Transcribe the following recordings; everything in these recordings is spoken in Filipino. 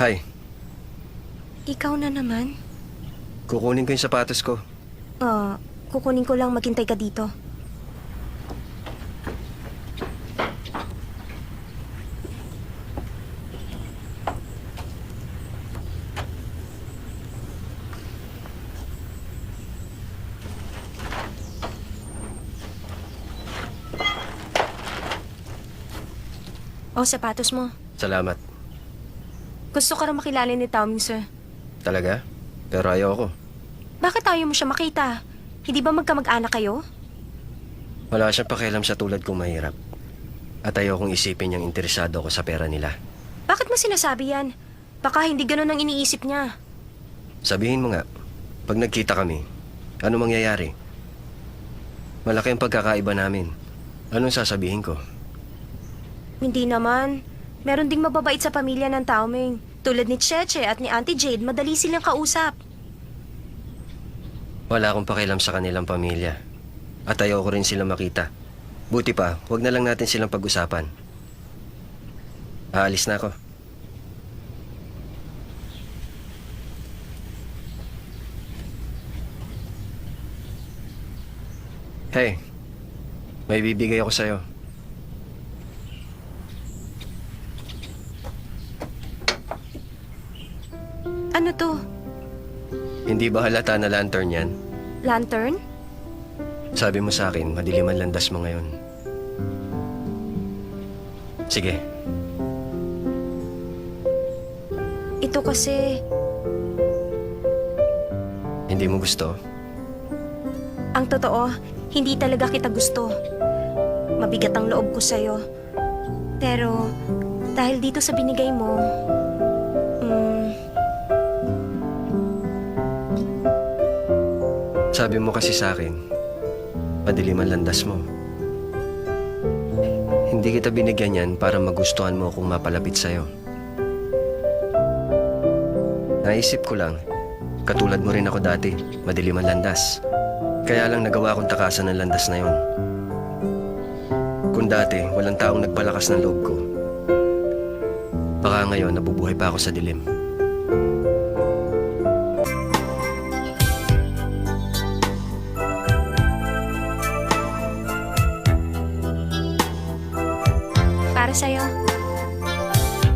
Hi, Ikaw na naman? kukunin ko yung sapatos ko. Kukunin ko lang maghintay ka dito. Sapatos mo. Salamat. Gusto ka rin makilala ni Tao Ming, sir. Talaga? Pero ayaw ko. Bakit ayaw mo siya makita? Hindi ba magkamag-anak kayo? Wala siyang pakialam sa tulad kong mahirap. At ayaw kong isipin niyang interesado ako sa pera nila. Bakit mo sinasabi yan? Baka hindi ganun ang iniisip niya. Sabihin mo nga, pag nagkita kami, ano mangyayari? Malaki ang pagkakaiba namin. Anong sasabihin ko? Hindi naman. Meron ding mababait sa pamilya ng Tao Ming. Tulad ni Cheche at ni Auntie Jade, madali silang kausap. Wala akong pakialam sa kanilang pamilya. At ayaw ko rin sila makita. Buti pa, huwag na lang natin silang pag-usapan. Aalis na ako. Hey, may bibigay ako sa'yo. Ano to? Hindi ba halata na lantern yan? Lantern? Sabi mo sa akin, madilim ang landas mo ngayon. Sige, Ito kasi, hindi mo gusto? ang totoo, hindi talaga kita gusto. Mabigat ang loob ko sa'yo. Pero, dahil dito sa binigay mo, Sabi mo kasi sa akin, madilim ang landas mo. Hindi kita binigyan yan para magustuhan mo kung mapalapit sa'yo. Naisip ko lang, katulad mo rin ako dati, madilim ang landas. Kaya lang nagawa kong takasan ng landas na yon. Kung dati, walang taong nagpalakas ng loob ko. Baka ngayon, nabubuhay pa ako sa dilim. para sa'yo,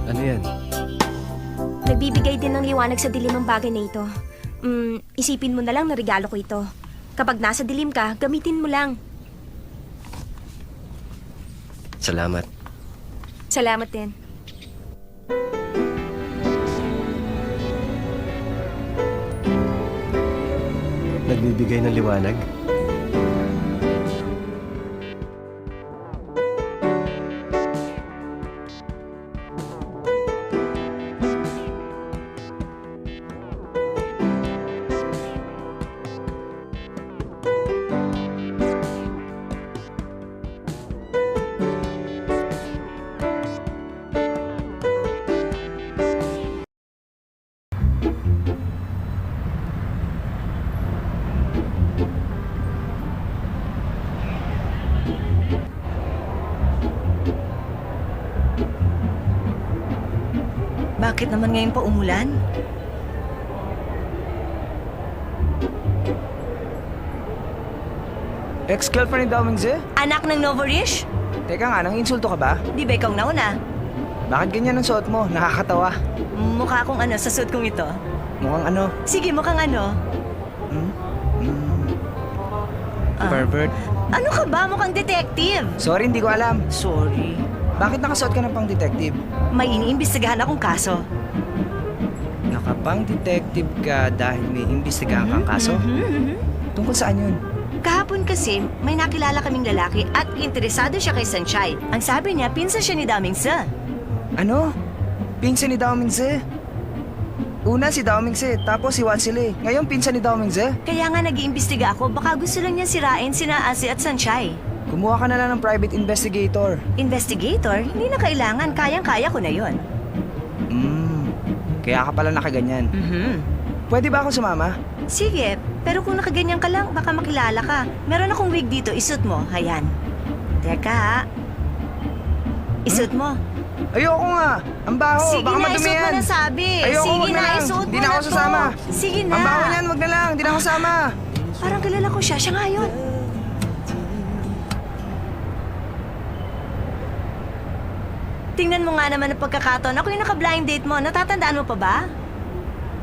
Ano yan? nagbibigay din ng liwanag sa dilim ang bagay na ito. Isipin mo na lang na regalo ko ito. Kapag nasa dilim ka, gamitin mo lang. Salamat. Salamat din. Nagbibigay ng liwanag? Bakit naman ngayon pa umulan? Ex-girlfriend ni Dao Mingze? Anak ng Novorish? Teka nga, nang insulto ka ba? Di ba ikaw nauna? Bakit ganyan ang suot mo? Nakakatawa. Mukha akong ano sa suit kong ito. Mukhang ano? Sige, mukhang ano. Ah. Pervert. Ano ka ba? Mukhang detective. Sorry, hindi ko alam. Sorry. Bakit nakasuot ka ng pang detective? May iniimbestigahan akong kaso. Nakapang detective ka dahil may imbestigahan kang kaso? Tungkol saan yun? Kahapon kasi, may nakilala kaming lalaki at interesado siya kay Sanchay. Ang sabi niya, pinsan siya ni Daming Sa. Ano? Pinsan ni Dao Mingze? Una si Dao Mingze, tapos si Wan Sile. Ngayon pinsan ni Dao Mingze? Kaya nga nag-iimbestiga ako, baka gusto lang niya sirain sina Asi at Sanchay. Kumuha ka na lang ng private investigator. Investigator? Hindi na kailangan, kayang-kaya ko na yon. Kaya ka pala nakaganyan. Pwede ba ako sumama? Sige, pero kung nakaganyan ka lang, baka makilala ka. Meron akong wig dito, isuot mo. Hayan. Teka ha. Isuot mo. Ayoko nga. Ang baho. Sige Baka na, madumi isuot mo yan. na sabi. Ayoko, Sige wag na na, lang. isuot Di mo na ako to. sasama. Sige na. Ang baho niyan, wag na lang. Di na ako sama. Parang kilala ko siya. Siya nga yun. Tingnan mo nga naman ang pagkakataon. Ako yung naka-blind date mo. Natatandaan mo pa ba?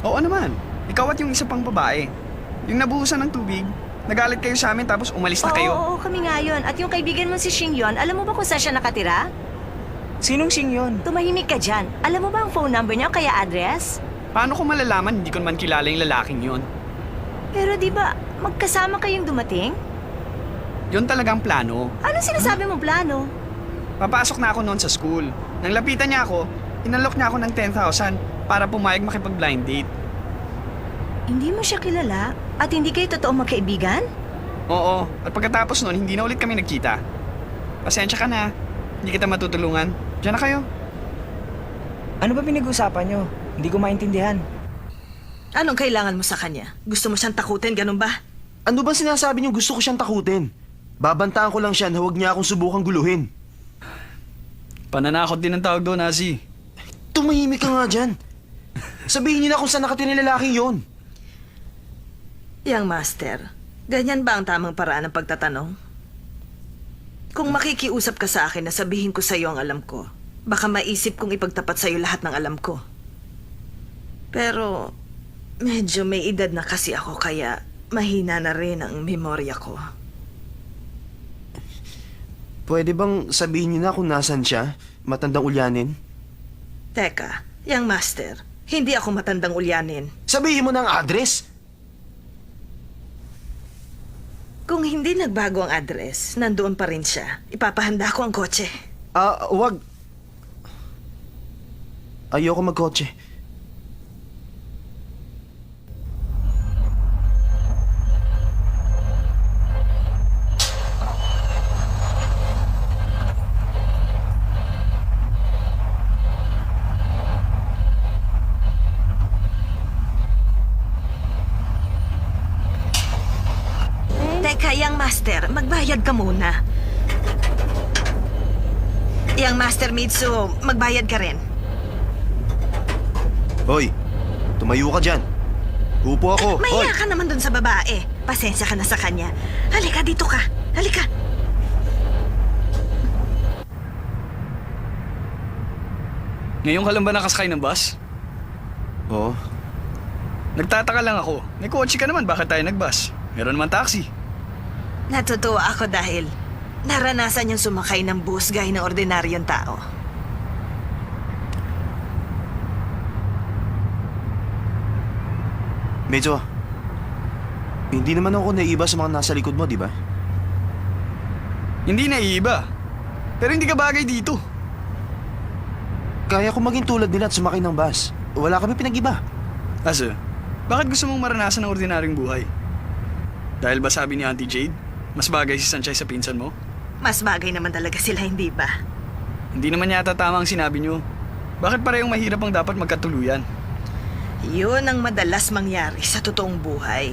Oo naman. Ikaw at yung isa pang babae. Yung nabuhusan ng tubig, nagalit kayo sa amin tapos umalis na kayo. Oo, kami nga yun. At yung kaibigan mo si Xing Yon, alam mo ba kung saan siya nakatira? Sinong sing yun? Tumahimik ka dyan. Alam mo ba ang phone number niya o kaya address? Paano ko malalaman? Hindi ko naman kilala yung lalaking yun. Pero di ba, magkasama kayong dumating? Yun talagang plano. Anong sinasabi mong plano? Papasok na ako noon sa school. Nang lapitan niya ako, inalok niya ako ng 10,000 para pumayag makipag-blind date. Hindi mo siya kilala? At hindi kayo totoong magkaibigan? Oo, at pagkatapos noon, hindi na ulit kami nagkita. Pasensya ka na. Hindi kita matutulungan. Diyan na kayo. Ano ba pinag-usapan nyo? Hindi ko maintindihan. Anong kailangan mo sa kanya? Gusto mo siyang takutin, ganun ba? Ano ba sinasabi niyo gusto ko siyang takutin? Babantaan ko lang siya na huwag niya akong subukang guluhin. Pananakot din ang tawag doon, Nazi. Tumahimik ka nga dyan. Sabihin niyo na kung saan nakatira yung lalaking yon. Yang master, ganyan ba ang tamang paraan ng pagtatanong? Kung makikiusap ka sa akin na sabihin ko sa iyo ang alam ko, baka maisip kong ipagtapat sa iyo lahat ng alam ko. Pero medyo may edad na kasi ako kaya mahina na rin ang memorya ko. Pwede bang sabihin niyo na kung nasan siya? Matandang ulyanin? Teka, Yang master, hindi ako matandang ulyanin. Sabihin mo na ang address! Kung hindi nagbago ang address, nandoon pa rin siya. Ipapahanda ko ang kotse. Wag. Ayoko magkotse. Teka, Yang master, magbayad ka muna. Yang master Mitsu, magbayad ka rin. Hoy, tumayo ka dyan. Upo ako. Hoy! Mahiya ka naman dun sa babae. Pasensya ka na sa kanya. Halika, dito ka. Halika. Ngayon ka lang ba nakasakay ng bus? Oo. Nagtataka lang ako. May kotse ka naman, bakit tayo nagbus? Meron naman taxi. Natutuwa ako dahil naranasan niyang sumakay ng bus gaya ng ordinaryong tao. Medyo. Hindi naman ako naiiba sa mga nasa likod mo, di ba? Hindi naiiba. Pero hindi ka bagay dito. Kaya ko maging tulad nila at sumakay ng bus. Wala kami pinag-iba. Aso, bakit gusto mong maranasan ng ordinaryong buhay? Dahil ba sabi ni Auntie Jade, mas bagay si Sanchay sa pinsan mo? Mas bagay naman talaga sila, hindi ba? Hindi naman yata tama ang sinabi niyo. Bakit parehong mahirap ang dapat magkatuluyan? Yun ang madalas mangyari sa totoong buhay.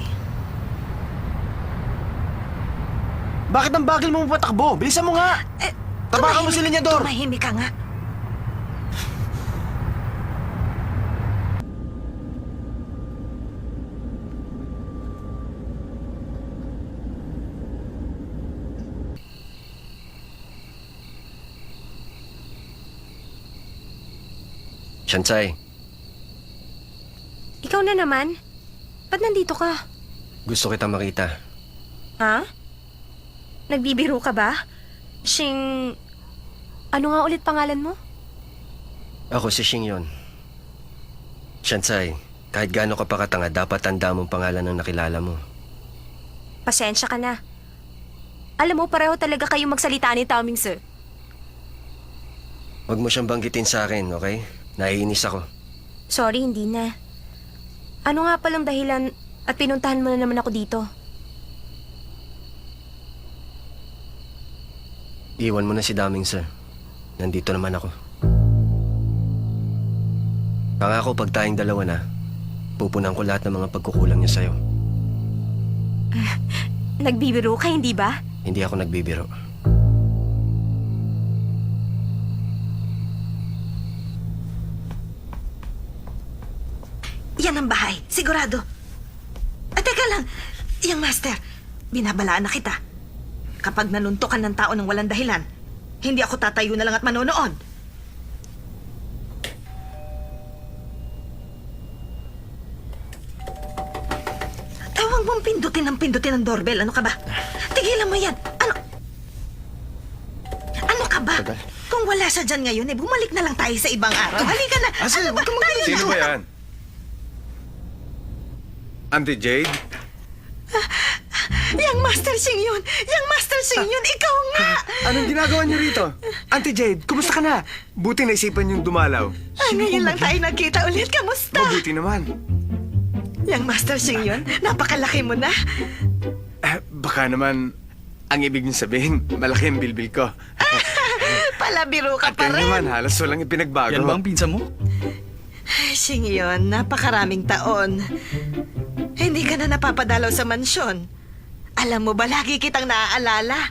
Bakit ang bagal mo patakbo? Bilisan mo nga! Tapakan mo si Lenyador! Tumahimik ka nga. Shansai, Ikaw na naman? Ba't nandito ka? gusto kitang makita. Ha? Nagbibiro ka ba? Shing... Ano nga ulit pangalan mo? Ako si Xing Yon. Shansai, kahit gaano ka pa katanga, dapat tanda mong pangalan ng nakilala mo. Pasensya ka na. Alam mo, pareho talaga kayong magsalita ni Tao Ming Sir. Huwag mo siyang banggitin sa akin, okay? Naiinis ako. Sorry, hindi na. Ano nga palang dahilan at pinuntahan mo na naman ako dito? Iwan mo na si Daming, sir. Nandito naman ako. Pangako, pag tayong dalawa na, pupunan ko lahat ng mga pagkukulang niya sa'yo. Nagbibiro ka, hindi ba? Hindi ako nagbibiro. Yan ang bahay, sigurado. Teka lang, yung master, binabalaan na kita. Kapag nanuntukan ng tao ng walang dahilan, hindi ako tatayo na lang at manonood. Huwag mong pindutin ang doorbell. Ano ka ba? Tigilan mo yan. Ano ka ba? Tagal. Kung wala siya dyan ngayon, bumalik na lang tayo sa ibang araw. Halika na. Ase, Ano ba? huwag ka Tayo Sino na. ba yan? Auntie Jade? Yang Master Sing yun! Yang Master Sing yun! Ikaw nga! Anong ginagawa niyo rito? Auntie Jade, kumusta ka na? Buti naisipan yung dumalaw. Ngayon lang tayo nagkita ulit. Kamusta? Mabuti naman. Yang Master Sing yun? Napakalaki mo na. Baka naman, ang ibig niyo sabihin, malaki ang bilbil ko. Palabiro ka At pa yan rin. naman, halos walang ipinagbago. Yan ba ang pinsan mo? Ay, Sing yun, napakaraming taon. Hindi ka na napapadalaw sa mansyon. Alam mo ba, lagi kitang naaalala.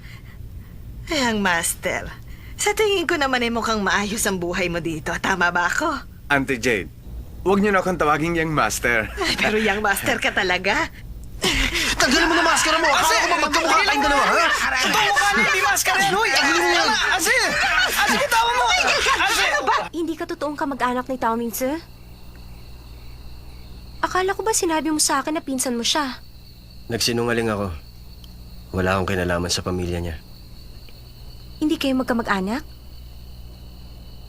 Yang Master, sa tingin ko naman ay mukhang maayos ang buhay mo dito. Tama ba ako? Auntie Jade, huwag niyo na akong tawagin yung master. Ay, pero Yang Master ka talaga. Tanggalin mo na maskara mo! Akala ko ba magkamukha tayong dalawa, ha? Ito mukha na hindi maskara! Noy! Ase! Ase, bitawan mo! Ase! Hindi ka totoong kamag-anak ni Tao Mingzi? Akala ko ba sinabi mo sa akin na pinsan mo siya? Nagsinungaling ako. Wala akong kinalaman sa pamilya niya. Hindi kayo magkamag-anak?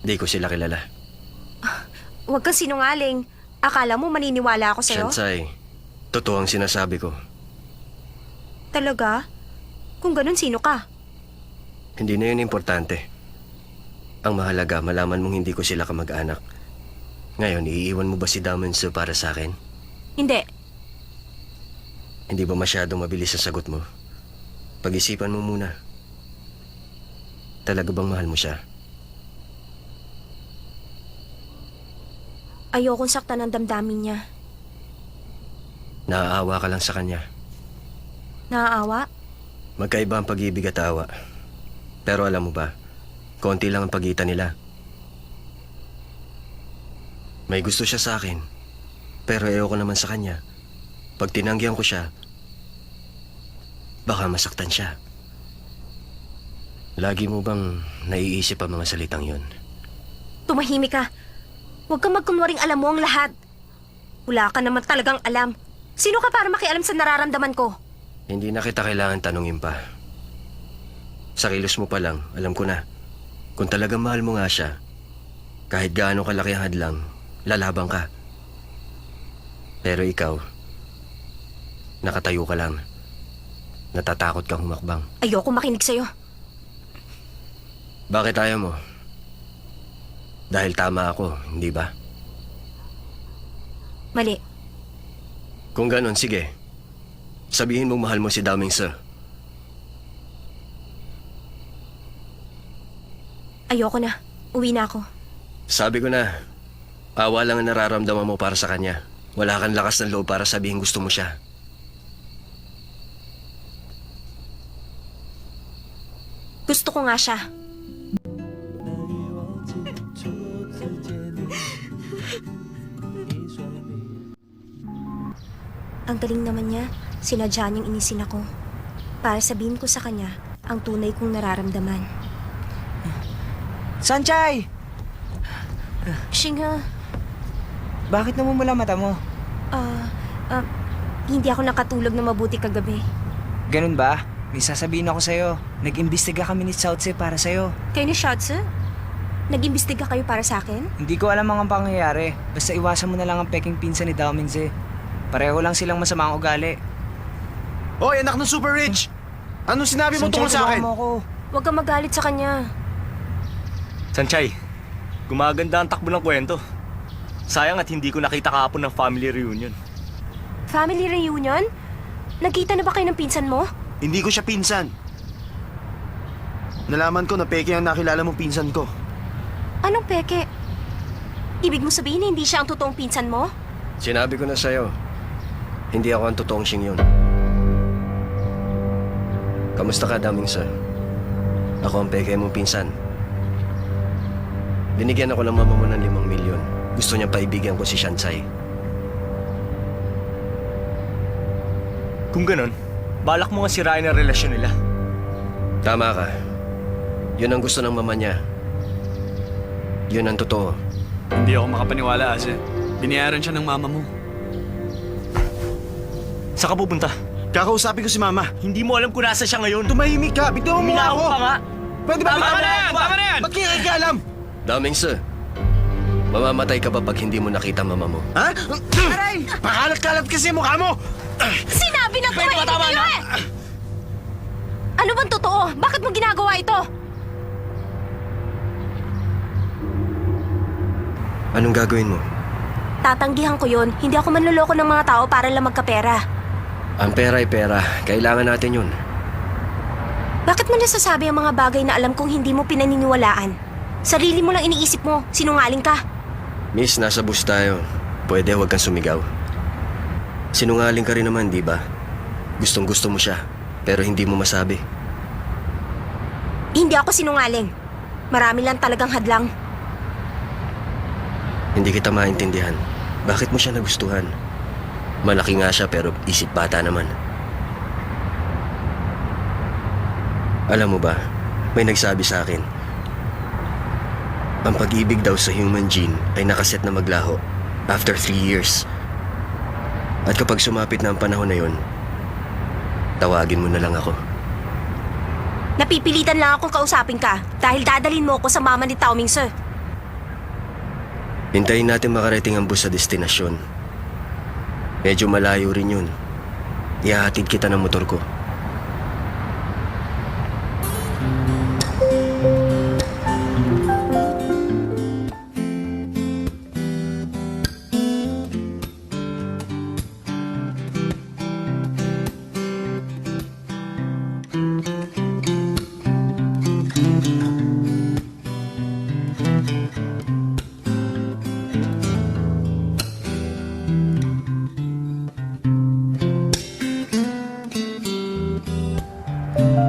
Di ko sila kilala. Huwag kang sinungaling. Akala mo maniniwala ako sa'yo? Shansai, totoo ang sinasabi ko. Talaga? Kung ganun, sino ka? Hindi na yun importante. Ang mahalaga, malaman mong hindi ko sila kamag-anak. Ngayon, iiwan mo ba si Damansu para sa akin? Hindi. Hindi ba masyadong mabilis ang sagot mo? Pag-isipan mo muna. Talaga bang mahal mo siya? Ayokong saktan ang damdamin niya. Naaawa ka lang sa kanya. Naaawa? Magkaiba ang pag-ibig at awa. Pero alam mo ba, konti lang ang pagitan nila. May gusto siya sa akin, pero ayoko naman sa kanya. Pag tinanggihan ko siya, baka masaktan siya. Lagi mo bang naiisip ang mga salitang yun? Tumahimik ka. Huwag kang magkunwaring alam mo ang lahat. Wala ka naman talagang alam. Sino ka para makialam sa nararamdaman ko? Hindi na kita kailangan tanungin pa. Sa kilos mo pa lang, alam ko na. Kung talagang mahal mo nga siya, kahit gaano kalaki ang hadlang, lalabang ka. Pero ikaw, nakatayo ka lang. Natatakot kang humakbang. Ayoko makinig sa'yo. Bakit ayaw mo? Dahil tama ako, hindi ba? Mali. Kung ganon, sige. Sabihin mong mahal mo si Daming Sir. Ayoko na. Uwi na ako. Sabi ko na, awa lang ang nararamdaman mo para sa kanya. Wala kang lakas ng loob para sabihin gusto mo siya. Gusto ko nga siya. Ang galing naman niya, sinadya niyang inisin ako. Para sabihin ko sa kanya ang tunay kong nararamdaman. Sanchay! Shinga, Bakit namumula mata mo? hindi ako nakatulog na mabuti kagabi. Ganun ba? May sasabihin ako sa'yo. Nag-imbestiga kami ni Southse para sa'yo. Kayo ni Shotsu? Nag-imbestiga kayo para sa akin? Hindi ko alam ang pangyayari. Basta iwasan mo na lang ang peking pinsan ni Dao Mingzi. Pareho lang silang masama ang ugali. Hoy, anak ng super rich! Anong sinabi mo Sanchay, tungkol sa akin? tulungan mo ako. Huwag kang magalit sa kanya. Sanchay, gumaganda ang takbo ng kwento. Sayang at hindi ko nakita kahapon ng family reunion. Family reunion? Nagkita na ba kayo ng pinsan mo? Hindi ko siya pinsan. Nalaman ko na peke ang nakilala mong pinsan ko. Anong peke? Ibig mo sabihin na hindi siya ang totoong pinsan mo? Sinabi ko na sa'yo, hindi ako ang totoong Shingyun. Kamusta ka, Daming Sir? Ako ang peke mong pinsan. Binigyan ako ng mama mo ng 5 milyon. Gusto niya paibigyan ko si Shansai. Kung ganon, balak mo nga sirain ang relasyon nila. Tama ka. Yun ang gusto ng mama niya. Yun ang totoo. Hindi ako makapaniwala, Ase. Binayaran siya ng mama mo. Saan ka pupunta? Kakausapin ko si Mama. Hindi mo alam kung nasa siya ngayon. Tumahimik ka! Bitaw mo nga Uminaw ako! ka nga! Pwede ba? Tama na yan! Tama na yan! Ba't kaya alam? Daming sir, mamamatay ka ba pag hindi mo nakita mama mo? Ha? Aray! Pakalat-kalat kasi mukha mo! Sinabi na ko Pwede ba hindi tama kayo na? eh! Ano bang totoo? Bakit mo ginagawa ito? Anong gagawin mo? Tatanggihan ko yun. Hindi ako manloloko ng mga tao para lang magkapera. Ang pera ay pera. Kailangan natin yun. Bakit mo nasasabi ang mga bagay na alam kong hindi mo pinaniniwalaan? Sarili mo lang iniisip mo. Sinungaling ka. Miss, nasa bus tayo. Pwede, huwag kang sumigaw. Sinungaling ka rin naman, di ba? Gustong gusto mo siya, pero hindi mo masabi. Hindi ako sinungaling. Marami lang talagang hadlang. Hindi kita maintindihan. Bakit mo siya nagustuhan? Malaki nga siya pero isip bata naman. Alam mo ba, may nagsabi sa akin, ang pag-ibig daw sa human gene ay nakaset na maglaho after 3 years. At kapag sumapit na ang panahon na yun, tawagin mo na lang ako. Napipilitan lang akong kausapin ka dahil dadalhin mo ako sa mama ni Tao Ming Sir. Hintayin natin makarating ang bus sa destinasyon. Medyo malayo rin yun. Ihahatid kita ng motor ko.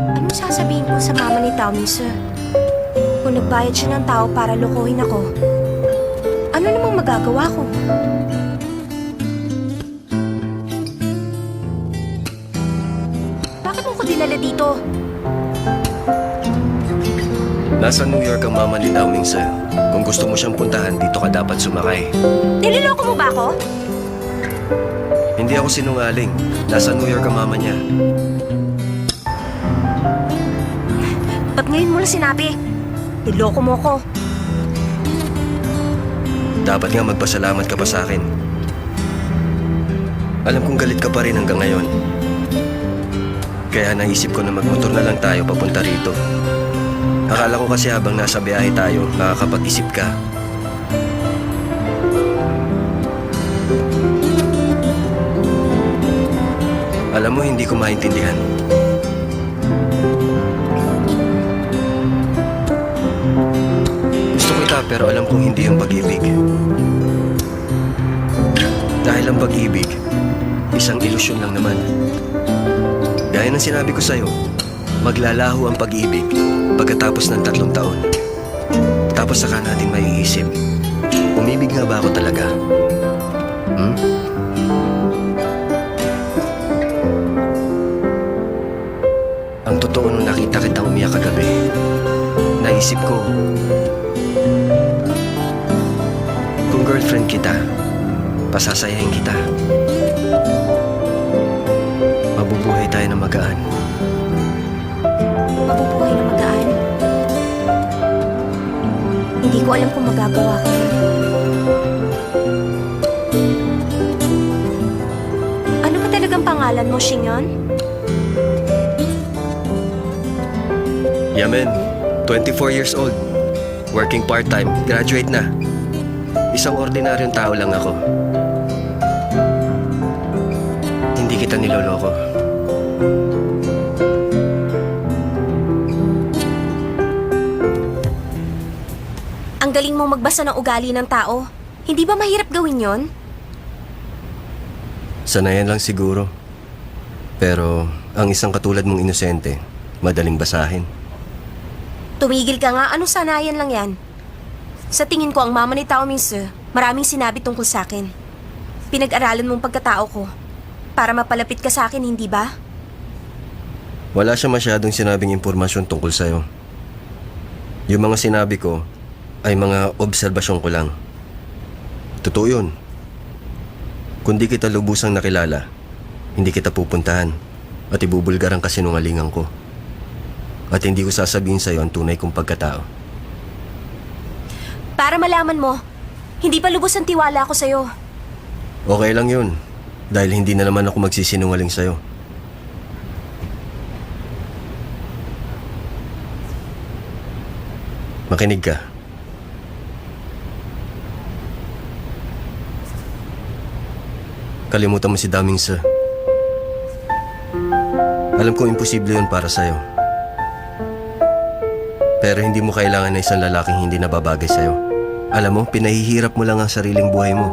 Anong sasabihin ko sa mama ni Tao Ming Sir? Kung nagbayad siya ng tao para lokohin ako, ano namang magagawa ko? Bakit mo ko dinala dito? Nasa New York ang mama ni Tao Ming Sir. Kung gusto mo siyang puntahan, dito ka dapat sumakay. Nililoko mo ba ako? Hindi ako sinungaling. Nasa New York ang mama niya. Ba't ngayon mo lang sinabi? Niloko mo ko. Dapat nga magpasalamat ka pa sa akin. Alam kong galit ka pa rin hanggang ngayon. Kaya naisip ko na magmotor na lang tayo papunta rito. Akala ko kasi habang nasa biyahe tayo, makakapag-isip ka. Alam mo, hindi ko maintindihan. Gusto kita pero alam kong hindi yung pag-ibig. Dahil ang pag-ibig, isang ilusyon lang naman. Gaya ng sinabi ko sa'yo, maglalaho ang pag-ibig pagkatapos ng 3 taon. Tapos saka natin maiisip, umibig nga ba ako talaga? Ang totoo nung nakita kitang umiyak kagabi, naisip ko, kung girlfriend kita, pasasayahin kita. Mabubuhay tayo ng magaan. Mabubuhay na magaan. Hindi ko alam kung magagawa ko yun. Ano ba talagang pangalan mo, Shinyon? Yamen, 24 years old. Working part-time, graduate na. Isang ordinaryong tao lang ako. Hindi kita niloloko. Ang galing mong magbasa ng ugali ng tao. Hindi ba mahirap gawin yon? Sanayan lang siguro. Pero ang isang katulad mong inosente, madaling basahin. Tumigil ka nga, anong sanayan lang yan? Sa tingin ko, ang mama ni Tao Ming Sir, maraming sinabi tungkol sa akin. Pinag-aralan mong pagkatao ko. para mapalapit ka sa akin, hindi ba? Wala siya masyadong sinabing impormasyon tungkol sa'yo. Yung mga sinabi ko ay mga obserbasyon ko lang. Totoo yun. Kung di kita lubusang nakilala, hindi kita pupuntahan at ibubulgar ang kasinungalingan ko. At hindi ko sasabihin sa'yo ang tunay kong pagkatao. Para malaman mo, hindi pa lubos ang tiwala ko sa'yo. Okay lang yun, dahil hindi na naman ako magsisinungaling sa'yo. Makinig ka. Kalimutan mo si Daming Sir. Alam ko imposible yun para sa'yo. Pero hindi mo kailangan na isang lalaking hindi nababagay sa'yo. Alam mo, pinahihirap mo lang ang sariling buhay mo.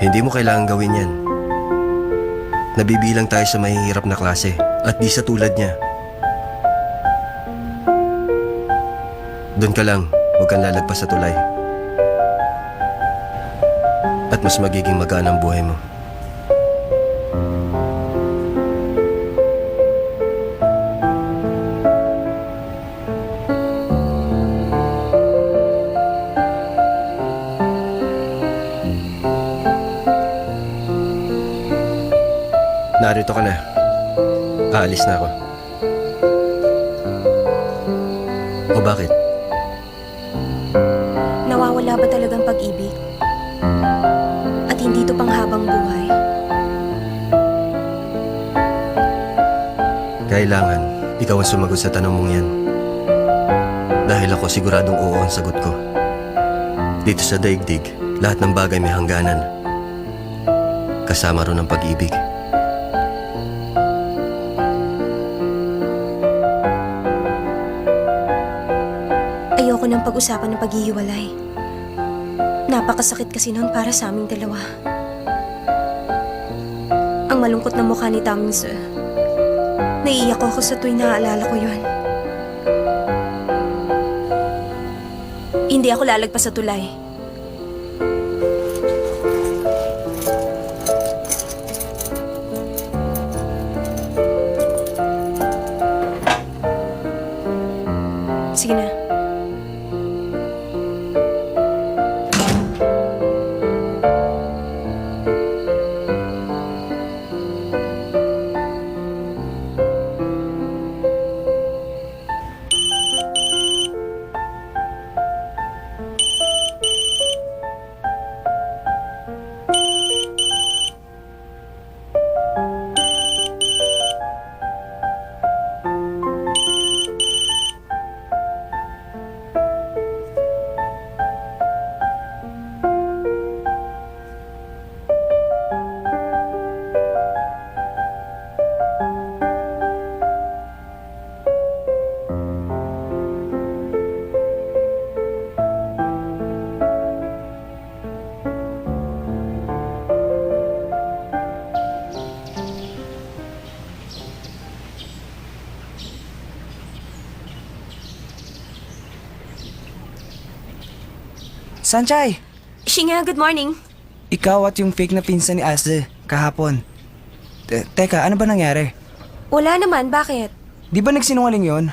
Hindi mo kailangan gawin yan. Nabibilang tayo sa mahihirap na klase at di sa tulad niya. Doon ka lang, huwag kang lalagpas sa tulay. At mas magiging magaan ang buhay mo. Narito ka na. Aalis na ako. O bakit? Nawawala ba talagang pag-ibig? At hindi to panghabang buhay? Kailangan ikaw ang sumagot sa tanong mong yan. Dahil ako siguradong oo ang sagot ko. Dito sa daigdig, lahat ng bagay may hangganan. Kasama ron ang pag-ibig. Ayoko nang pag-usapan ng paghihiwalay. Napakasakit kasi noon para sa aming dalawa. Ang malungkot na mukha ni Tamins. Naiiyak ako sa tuwing naaalala ko yun. Hindi ako lalagpas sa tulay. Sige na. Sanchay! Shinga, good morning. Ikaw at yung fake na pinsan ni Azze, kahapon. Teka, ano ba nangyari? Wala naman, bakit? Di ba nagsinungaling yon?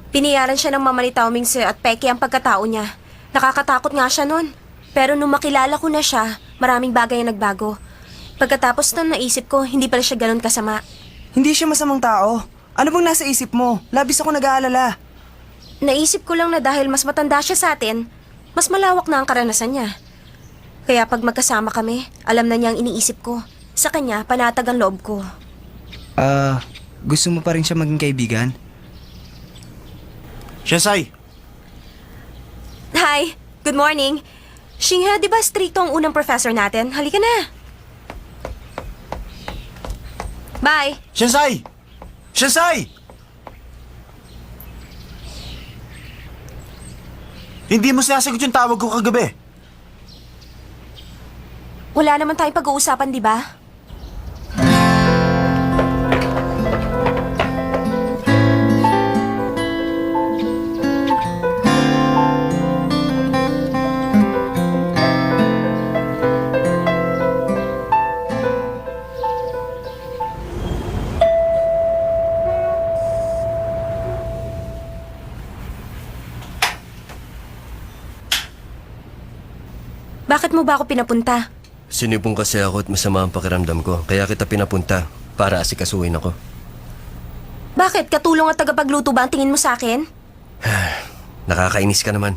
Binayaran siya ng mama ni Tao Mingse at peke ang pagkatao niya. Nakakatakot nga siya nun. Pero nung makilala ko na siya, maraming bagay ang nagbago. Pagkatapos nun naisip ko, hindi pala siya ganun kasama. Hindi siya masamang tao. Ano bang nasa isip mo? Labis ako nag-aalala. Naisip ko lang na dahil mas matanda siya sa atin, mas malawak na ang karanasan niya. Kaya pag magkasama kami, alam na niya ang iniisip ko. Sa kanya, panatag ang loob ko. Gusto mo pa rin siya maging kaibigan? Shensai! Hi, good morning. Shingha, di ba stricto ang unang professor natin? Halika na. Bye. Shensai! Shensai! Hindi mo sinasagot yung tawag ko kagabi. Wala naman tayong pag-uusapan, di ba? Bakit mo ba ako pinapunta? Sinipong kasi ako at masama ang pakiramdam ko. Kaya kita pinapunta para asikasuhin ako. Bakit? Katulong at tagapagluto ba ang tingin mo sa akin? Nakakainis ka naman.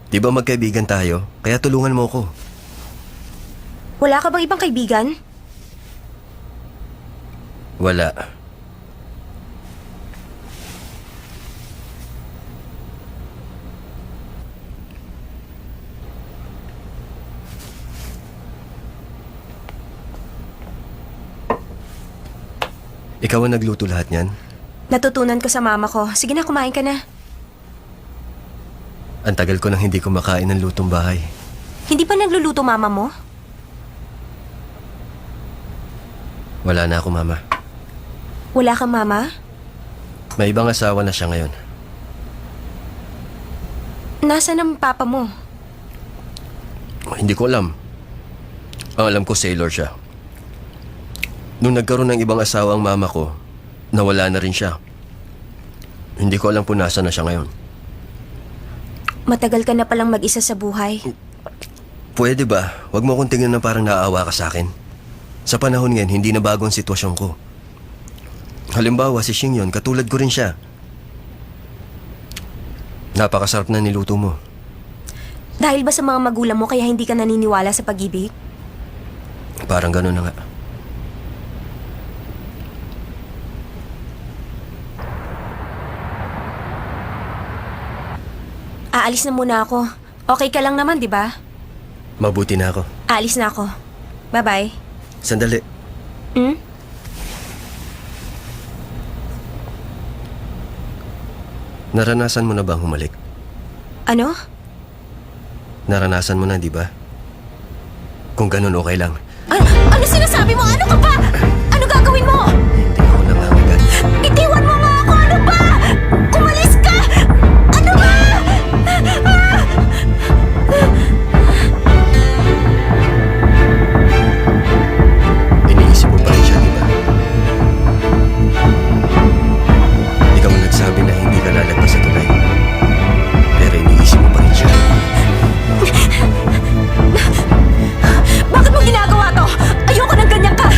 Di ba magkaibigan tayo? Kaya tulungan mo ako. Wala ka bang ibang kaibigan? Wala. Ikaw ang nagluto lahat niyan? Natutunan ko sa mama ko. Sige na, kumain ka na. Ang tagal ko nang hindi kumakain ng lutong bahay. Hindi pa nagluluto mama mo? Wala na ako, Mama. Wala kang mama? May ibang asawa na siya ngayon. Nasaan ang papa mo? Hindi ko alam. Ang alam ko, sailor siya. Nung nagkaroon ng ibang asawa ang mama ko, nawala na rin siya. Hindi ko alam kung nasa na siya ngayon. Matagal ka na palang mag-isa sa buhay. Pwede ba? Huwag mo akong tingnan na parang naaawa ka sa akin. Sa panahon ngayon, hindi na bago ang sitwasyon ko. Halimbawa, si Xingyon, katulad ko rin siya. Napakasarap na niluto mo. Dahil ba sa mga magulang mo kaya hindi ka naniniwala sa pag-ibig? Parang gano'n na nga. Aalis na muna ako. Okay ka lang naman, di ba? Mabuti na ako. Aalis na ako. Bye-bye. Sandali. Hmm? Naranasan mo na bang humalik? Ano? Naranasan mo na, di ba? Kung ganun, okay lang. Ano sinasabi mo? Ano ka ba? Ano gagawin mo? Hindi ako nangangagat. Itiwan mo nga ako! Ano ba? Umalis ka! Ano ba? Iniisip mo pa rin siya, di ba? Ikaw ang nagsabi na hindi ka lalagpas sa tulay. Pero iniisip mo pa rin siya. Bakit mo ginagawa to? Ayoko ng ganyan ka!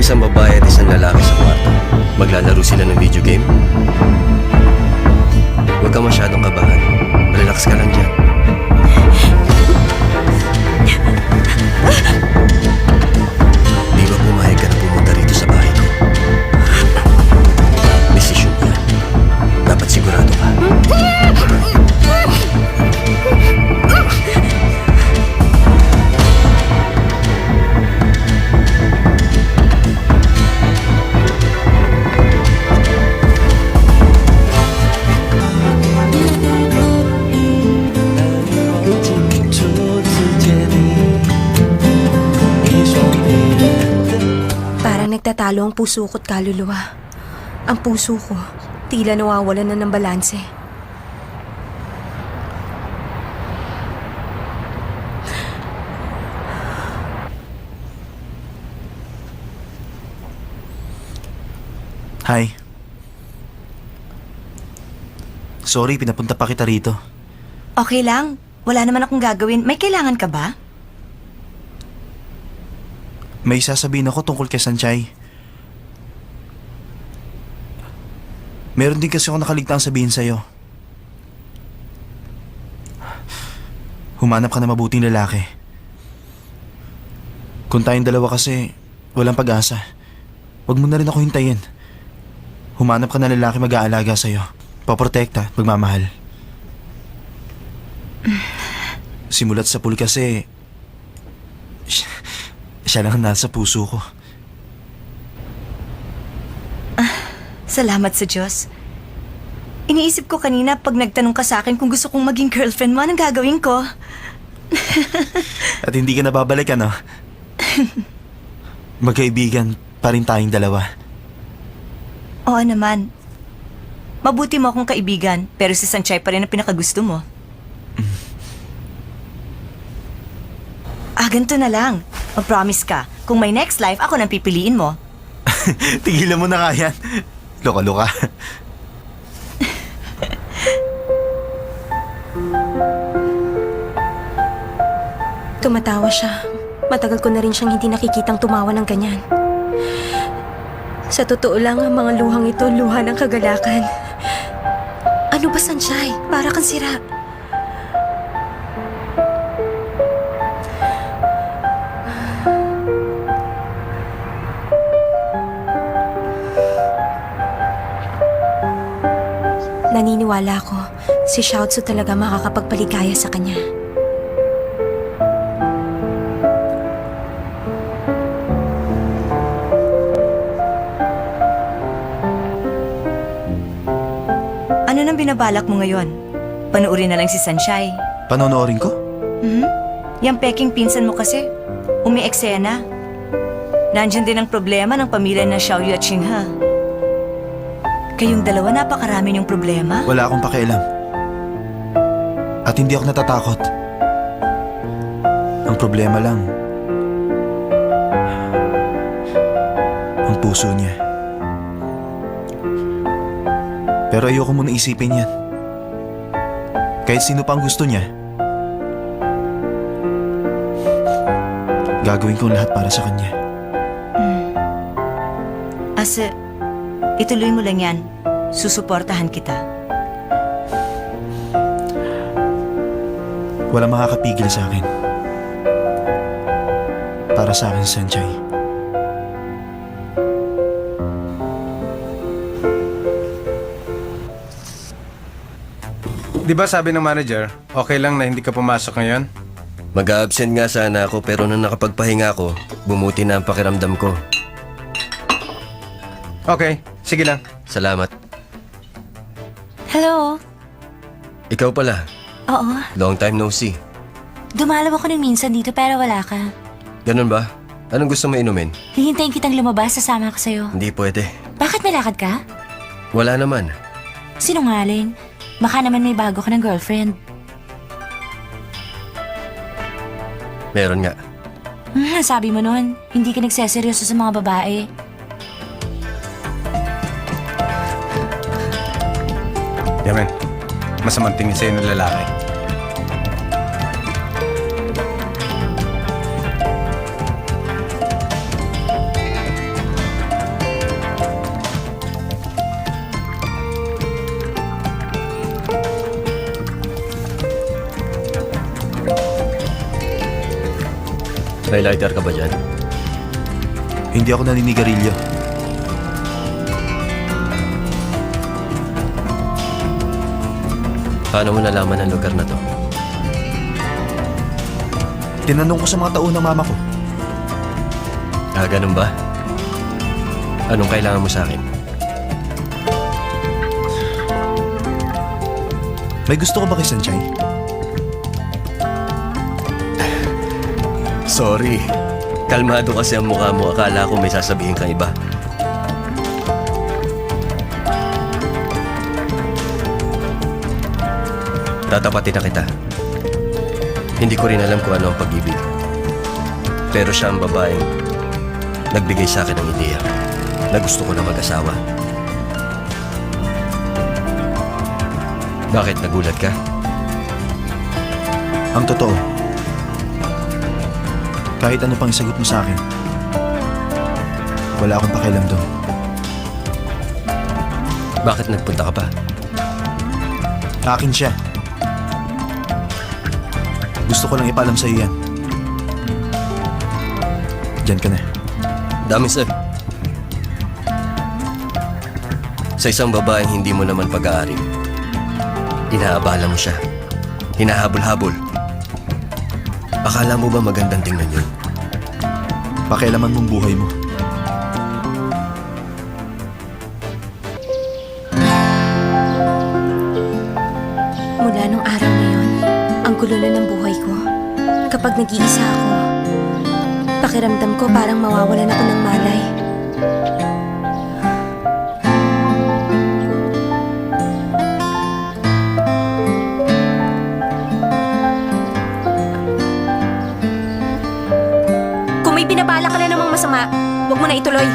Isang babae at isang lalaki sa kwarto. Maglalaro sila ng video game. Huwag ka masyadong kabahan. Relax ka lang dyan. Di ba pumayag ka na pumunta rito sa bahay ko? Desisyon yan. Dapat sigurado ka. Parang nagtatalo ang puso ko't kaluluwa. Ang puso ko, tila nawawalan na ng balanse. Hi. Sorry, pinapunta pa kita rito. Okay lang. Wala naman akong gagawin. May kailangan ka ba? May sasabihin ako tungkol kay Sanchay. Meron din kasi ako nakaligtaang sabihin sa'yo. Humanap ka na mabuting lalaki. Kung tayong dalawa kasi, walang pag-asa. Huwag mo na rin ako hintayin. Humanap ka na lalaki mag-aalaga sa'yo. Paprotekta, magmamahal. Simulat sa pool kasi, siya lang ang nasa puso ko. Salamat sa Diyos. Iniisip ko kanina pag nagtanong ka sa akin kung gusto kong maging girlfriend mo, anong gagawin ko? At hindi ka na babalik, ano? Magkaibigan pa rin tayong dalawa. Oo naman. Mabuti mo akong kaibigan, pero si Sanchay pa rin ang pinakagusto mo. Ganito na lang. Mag-promise ka, kung may next life, ako nang pipiliin mo. Tigilan mo na nga yan. Loka-loka. Tumatawa siya. Matagal ko na rin siyang hindi nakikitang tumawa ng ganyan. Sa totoo lang, ang mga luhang ito, luha ng kagalakan. Ano ba, Sanchay? Para kang sira. Naniniwala ako, si Xiaotzu talaga makakapagpaligaya sa kanya. Ano nang binabalak mo ngayon? Panuorin na lang si Sunshine. Panonoorin ko? Yang peking pinsan mo kasi, umi-eksena. Nandiyan din ang problema ng pamilya na Xiaoyu at Xinghe. Kayong dalawa napakarami niyong problema. Wala akong pakialam. At hindi ako natatakot. Ang problema lang, ang puso niya. Pero ayoko muna isipin yan. Kahit sino pang gusto niya, gagawin kong lahat para sa kanya. Ase, ituloy mo lang yan. Susuportahan kita. Walang makakapigil sa akin. Para sa akin, Sanchay. Di ba sabi ng manager, okay lang na hindi ka pumasok ngayon? Mag-a-absent nga sana ako pero nung nakapagpahinga ako, bumuti na ang pakiramdam ko. Okay, sige lang. Salamat. Hello? Ikaw pala, Oo. long time no see. Dumalaw ako ng minsan dito pero wala ka. Ganun ba? Anong gusto mo inumin? Hihintayin kitang lumabas, sasama ko sa'yo. Hindi pwede. Bakit may lakad ka? Wala naman. Sinungaling. Baka naman may bago ka ng girlfriend. Meron nga. Sabi mo nun, hindi ka nagseseryoso sa mga babae. Yaman, masamang tingin sa'yo ng lalaki. May lighter ka ba dyan? Hindi ako naninigarilyo. Paano mo nalaman ang lugar na to? Tinanong ko sa mga tao ng mama ko. Ah, ganun ba? Anong kailangan mo sa akin? May gusto ko ba kay Sanchay? Sorry. Kalmado kasi ang mukha mo. Akala ko may sasabihin kang iba. Tatapatin na kita. Hindi ko rin alam kung ano ang pag-ibig. Pero siya ang babaeng nagbigay sa akin ng ideya na gusto ko na mag-asawa. Bakit nagulat ka? Ang totoo, kahit ano pang isagot mo sa akin, wala akong pakialam doon. Bakit nagpunta ka pa? Akin siya. Gusto ko lang ipaalam sa'yo yan. Diyan ka na. Dami sir. Sa isang babaeng hindi mo naman pag-aari, inaabala mo siya. Hinahabol-habol. Akala mo ba magandang tingnan yun? Pakialaman mong buhay mo. Mula nung araw na yun, ang gulo na ng buhay ko. Kapag nag-iisa ako, pakiramdam ko parang mawawalan ako ng malay. Kung may binabala ka na namang masama, huwag mo na ituloy.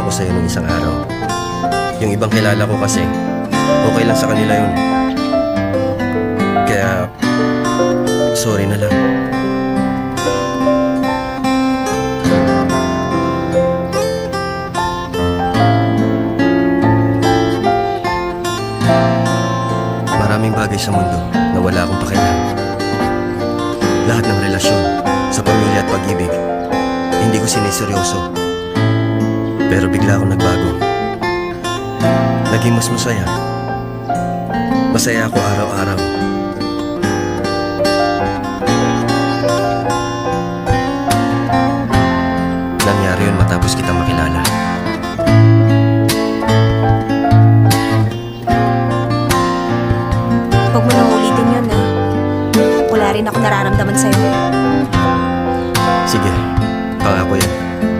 ko sa'yo nung isang araw. Yung ibang kilala ko kasi, okay lang sa kanila yun. Kaya, sorry na lang. Maraming bagay sa mundo na wala akong pakialam. Lahat ng relasyon, sa pamilya at pag-ibig, hindi ko siniseryoso. Pero bigla akong nagbago. Naging mas masaya. Masaya ako araw-araw. Nangyari yun matapos kitang makilala. Huwag mo nang ulitin yun, ha? Wala rin ako nararamdaman sa'yo. Sige, pangako yan.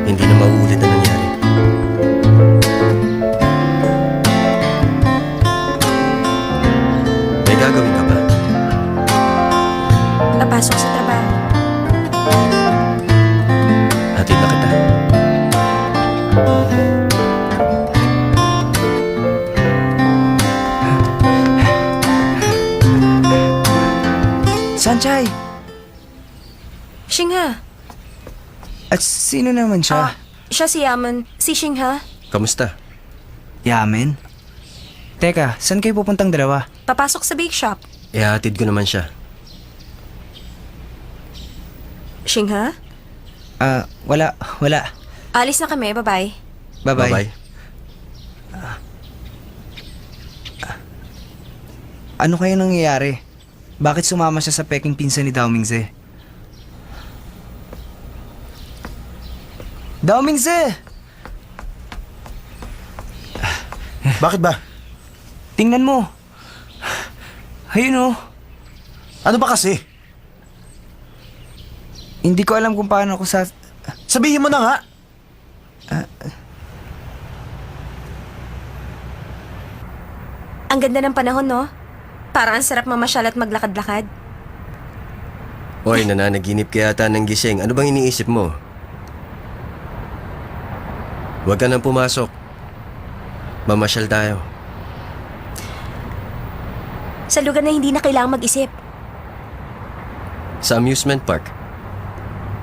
Hindi na mauulit ang nangyari. May gagawin ka ba? Papasok sa trabaho. Hatid na kita. Sanchay! Shingha. At sino naman siya? Siya si Yaman. Si Shingha. Kamusta? Yamen? Teka, saan kayo pupuntang dalawa? Papasok sa bake shop. Ihahatid ko naman siya. Shingha? Wala. Alis na kami. Bye-bye. Bye-bye. Bye-bye. Ano kaya nangyayari? Bakit sumama siya sa peking pinsan ni Dao Mingze? Dao Mingze! Bakit ba? Tingnan mo. Ayun oh. Ano ba kasi? Hindi ko alam kung paano ako sa... Sabihin mo na nga! Ang ganda ng panahon, no? Parang ang sarap mamasyal at maglakad-lakad. Hoy, nananaginip ka yata ng gising. Ano bang iniisip mo? Huwag ka nang pumasok. Mamasyal tayo. Sa lugar na hindi na kailangang mag-isip. Sa amusement park.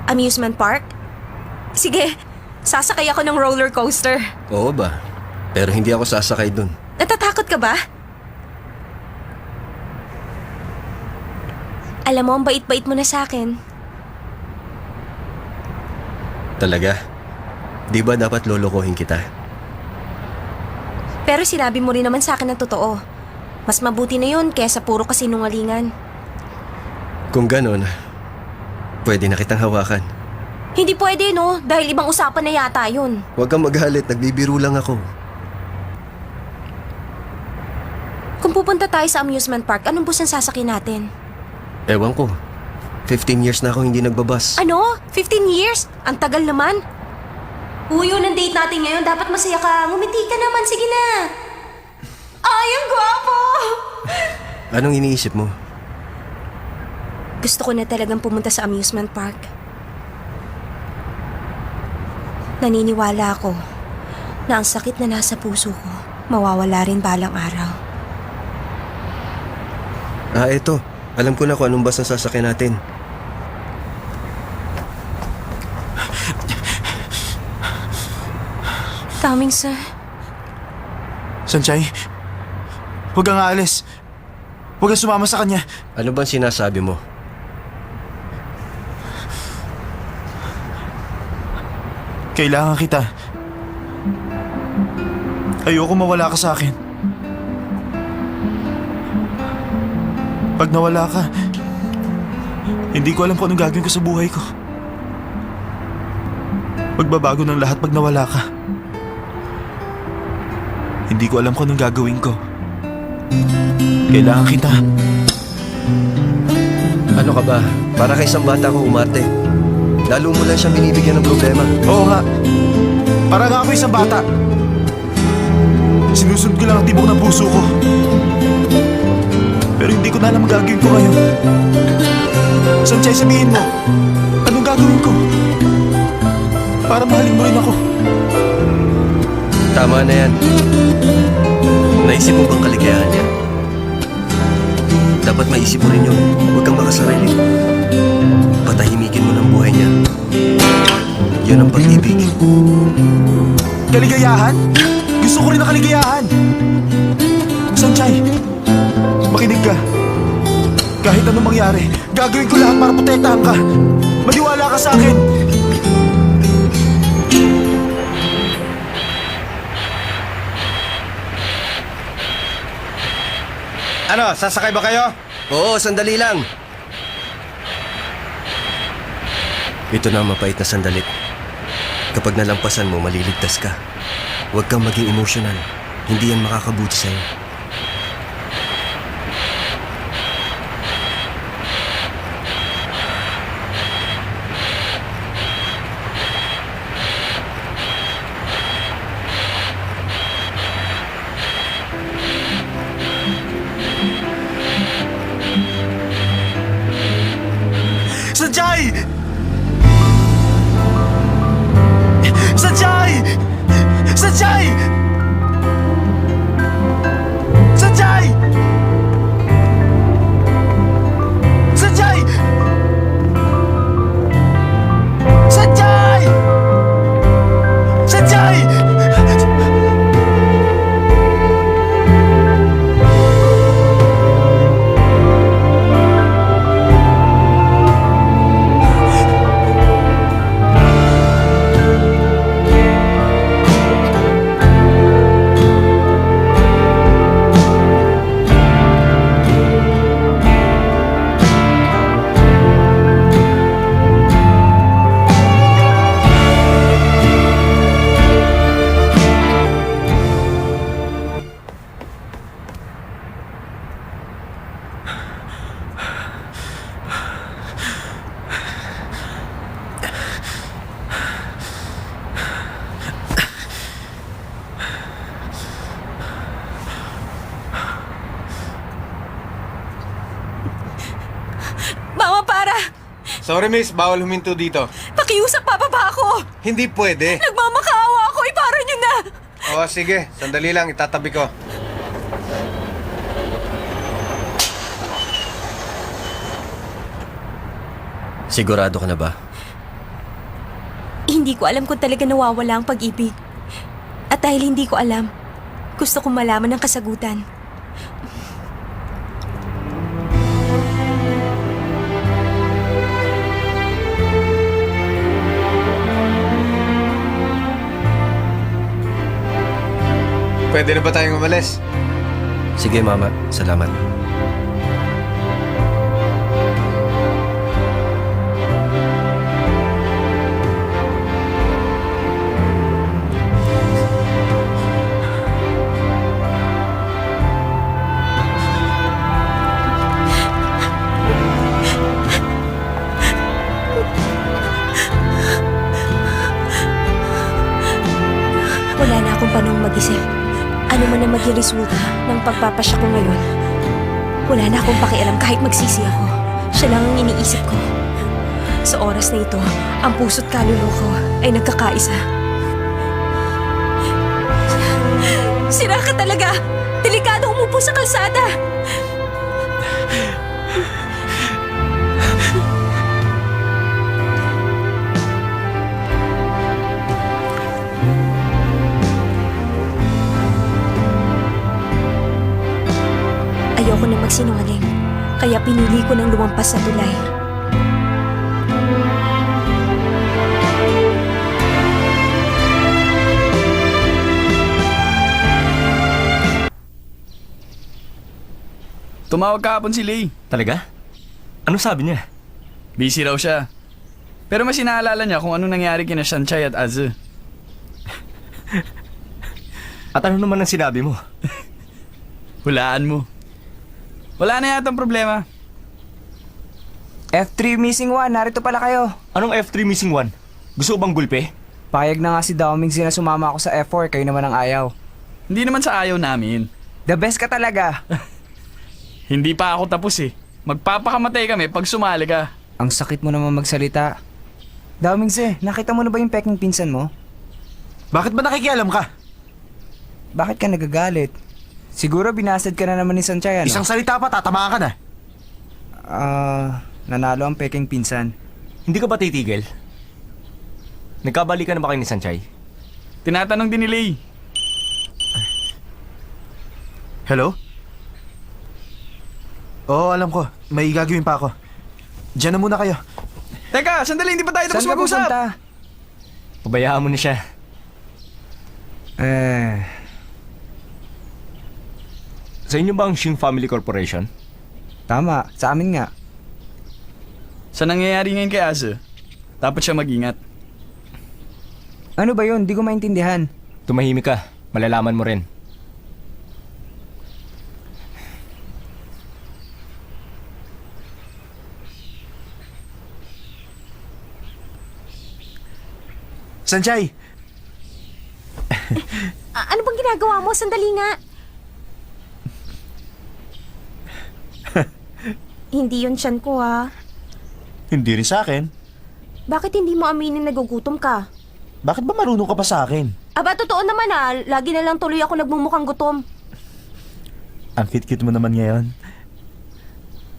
Amusement park? Sige, sasakay ako ng roller coaster. Oo ba? Pero hindi ako sasakay dun. Natatakot ka ba? Alam mo, ang bait-bait mo na sa akin. Talaga? Di ba dapat lolokohin kita? Pero sinabi mo rin naman sa akin ng totoo. Mas mabuti na yun kaysa puro kasinungalingan. Kung ganon, pwede na kitang hawakan. Hindi pwede, no? Dahil ibang usapan na yata yun. Huwag kang magalit, nagbibiro lang ako. Kung pupunta tayo sa amusement park, anong bus ang sasakyan natin? Ewan ko. 15 years na ako hindi nagbabas. Ano? 15 years? Ang tagal naman. Uy, yun ang date natin ngayon. Dapat masaya ka. Ngumiti ka naman. Sige na. Ay, ang gwapo! Anong iniisip mo? Gusto ko na talagang pumunta sa amusement park. Naniniwala ako na ang sakit na nasa puso ko mawawala rin balang araw. Eto. Alam ko na kung anong bus ang sasakyan natin. Daming sir. Sanchay, huwag kang aalis. Huwag kang sumama sa kanya. Ano bang sinasabi mo? Kailangan kita. Ayoko mawala ka sa akin. Pag nawala ka, hindi ko alam kung anong gagawin ko sa buhay ko. Magbabago ng lahat pag nawala ka. Hindi ko alam kung anong gagawin ko. Kailangan kita. Ano ka ba? Para kay isang bata ko umarte. Lalo mo lang siya binibigyan ng problema. Oo nga. Para nga ako isang bata. Sinusunod ko lang ang tibok ng puso ko. Pero hindi ko na alam ang gagawin ko ngayon. Sanchay, sabihin mo, anong gagawin ko? Para mahalin mo rin ako. Tama na yan. Naisip mo bang kaligayahan niya? Dapat maisip mo rin yun. Huwag kang makasarili. Patahimikin mo ng buhay niya. Yun ang pag-ibig. Kaligayahan? Gusto ko rin na kaligayahan. Sanchay, makinig ka. Kahit anong mangyari, gagawin ko lahat para protektahan ka. Maniwala ka sa akin. Ano, sasakay ba kayo? Oo, sandali lang. Ito na ang mapait na sandali. Kapag nalampasan mo, maliligtas ka. Huwag kang maging emotional. Hindi yan makakabuti sa'yo. Sanjay! Sanjay! Sanjay! Sanjay! Sanjay! Sanjay! Sanjay! Mama, para! Sorry miss, bawal huminto dito. Pakiusap, pababa ako! Hindi pwede. Nagmamakaawa ako, ipara niyo na! O sige, sandali lang, itatabi ko. Sigurado ka na ba? Hindi ko alam kung talaga nawawala ang pag-ibig. At dahil hindi ko alam, gusto kong malaman ang kasagutan. Pwede na ba tayong umalis? Sige, Mama. Salamat. Wala na akong panahon mag-isip. Ano man ang maging resulta ng pagpapasya ko ngayon. Wala na akong pakialam kahit magsisi ako. Siya lang ang iniisip ko. Sa oras na ito, ang puso't kaluluwa ko ay nagkakaisa. Sira ka talaga! Delikado umupo sa kalsada! Ayoko na magsinungaling, kaya pinili ko ng lumampas sa tulay. Tumawag kahapon si Lay. Talaga? Ano sabi niya? Busy raw siya. Pero mas inaalala niya kung anong nangyari kina Sanchay at Azu. At ano naman ang sinabi mo? Hulaan mo. Wala na yata ang problema. F3 missing one, narito pala kayo. Anong F3 missing one? Gusto ko bang gulpe? Payag na nga si Daoming na sumama ako sa F4, kayo naman ang ayaw. Hindi naman sa ayaw namin. The best ka talaga. Hindi pa ako tapos eh. Magpapakamatay kami pag sumali ka. Ang sakit mo naman magsalita. Daoming nakita mo na ba yung peking pinsan mo? Bakit ba nakikialam ka? bakit ka nagagalit? Siguro binasad ka na naman ni Sanchay, ano? Isang salita pa, tatamaan ka na. Nanalo ang peking pinsan. Hindi ka ba titigil? Nagkabalikan na ba kayo ni Sanchay? Tinatanong din ni Lay. Hello? Oo, alam ko. May gagawin pa ako. Diyan na muna kayo. Teka, sandali, hindi pa tayo tapos Saan ka mag-usap. pupunta? Pabayaan mo na siya. Sa inyo ba ang Shing Family Corporation? Tama, sa amin nga. Sa nangyayari ngayon kay Asa, dapat siya mag-ingat. Ano ba yun? Di ko maintindihan. Tumahimik ka. Malalaman mo rin. Sanchay! Ano bang ginagawa mo? Sandali nga. Hindi yun tiyan ko, ha? Hindi rin sa akin. Bakit hindi mo aminin nagugutom ka? Bakit ba marunong ka pa sa akin? Aba, totoo naman, ha? Lagi na lang tuloy ako nagmumukhang gutom. Ang cute-cute mo naman ngayon.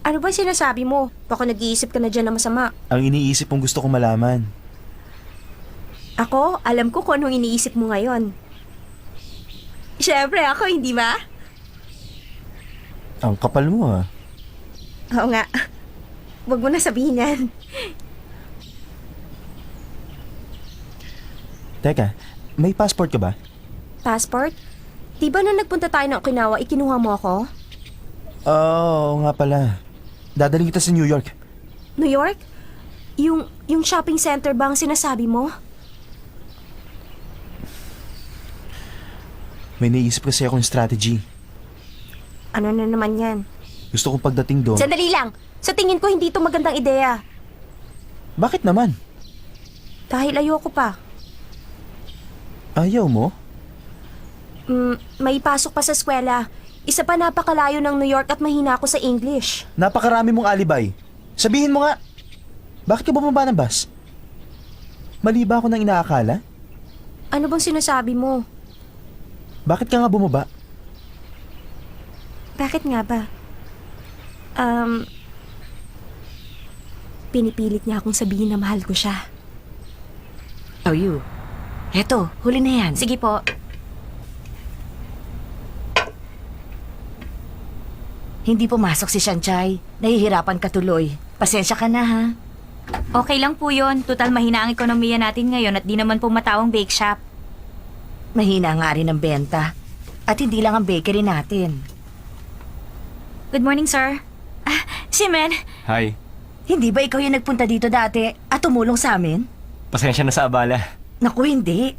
Ano ba sinasabi mo? Baka nag-iisip ka na dyan na masama. Ang iniisip mong gusto kong malaman. Ako, alam ko kung anong iniisip mo ngayon. Siyempre ako, hindi ba? Ang kapal mo ah. Oo nga. Huwag mo na sabihin yan. Teka, may passport ka ba? Passport? Di ba nung nagpunta tayo ng Okinawa, ikinuha mo ako? Oo nga pala. Dadaling kita sa New York. New York? Yung shopping center ba ang sinasabi mo? May naisip kasi akong strategy. Ano na naman yan? Gusto kong pagdating doon. Sandali lang! Sa tingin ko hindi ito magandang ideya. Bakit naman? Dahil ayoko pa. Ayaw mo? May pasok pa sa eskwela. Isa pa napakalayo ng New York at mahina ako sa English. Napakarami mong alibay. Sabihin mo nga, bakit ka bumaba ng bus? Mali ba ako nang inaakala? Ano bang sinasabi mo? Bakit ka nga bumaba? Bakit nga ba? Pinipilit niya akong sabihin na mahal ko siya. Oh, you. Eto, huli na yan. Sige po. Hindi pumasok si Sanchay. Nahihirapan ka tuloy. Pasensya ka na, ha? Okay lang po yun. Total mahina ang ekonomiya natin ngayon at di naman po matawang bake shop. Mahina nga rin ang benta. At hindi lang ang bakery natin. Good morning, sir. Si Men. Hi. Hindi ba ikaw yung nagpunta dito dati at tumulong sa amin? Pasensya na sa abala. Naku, hindi.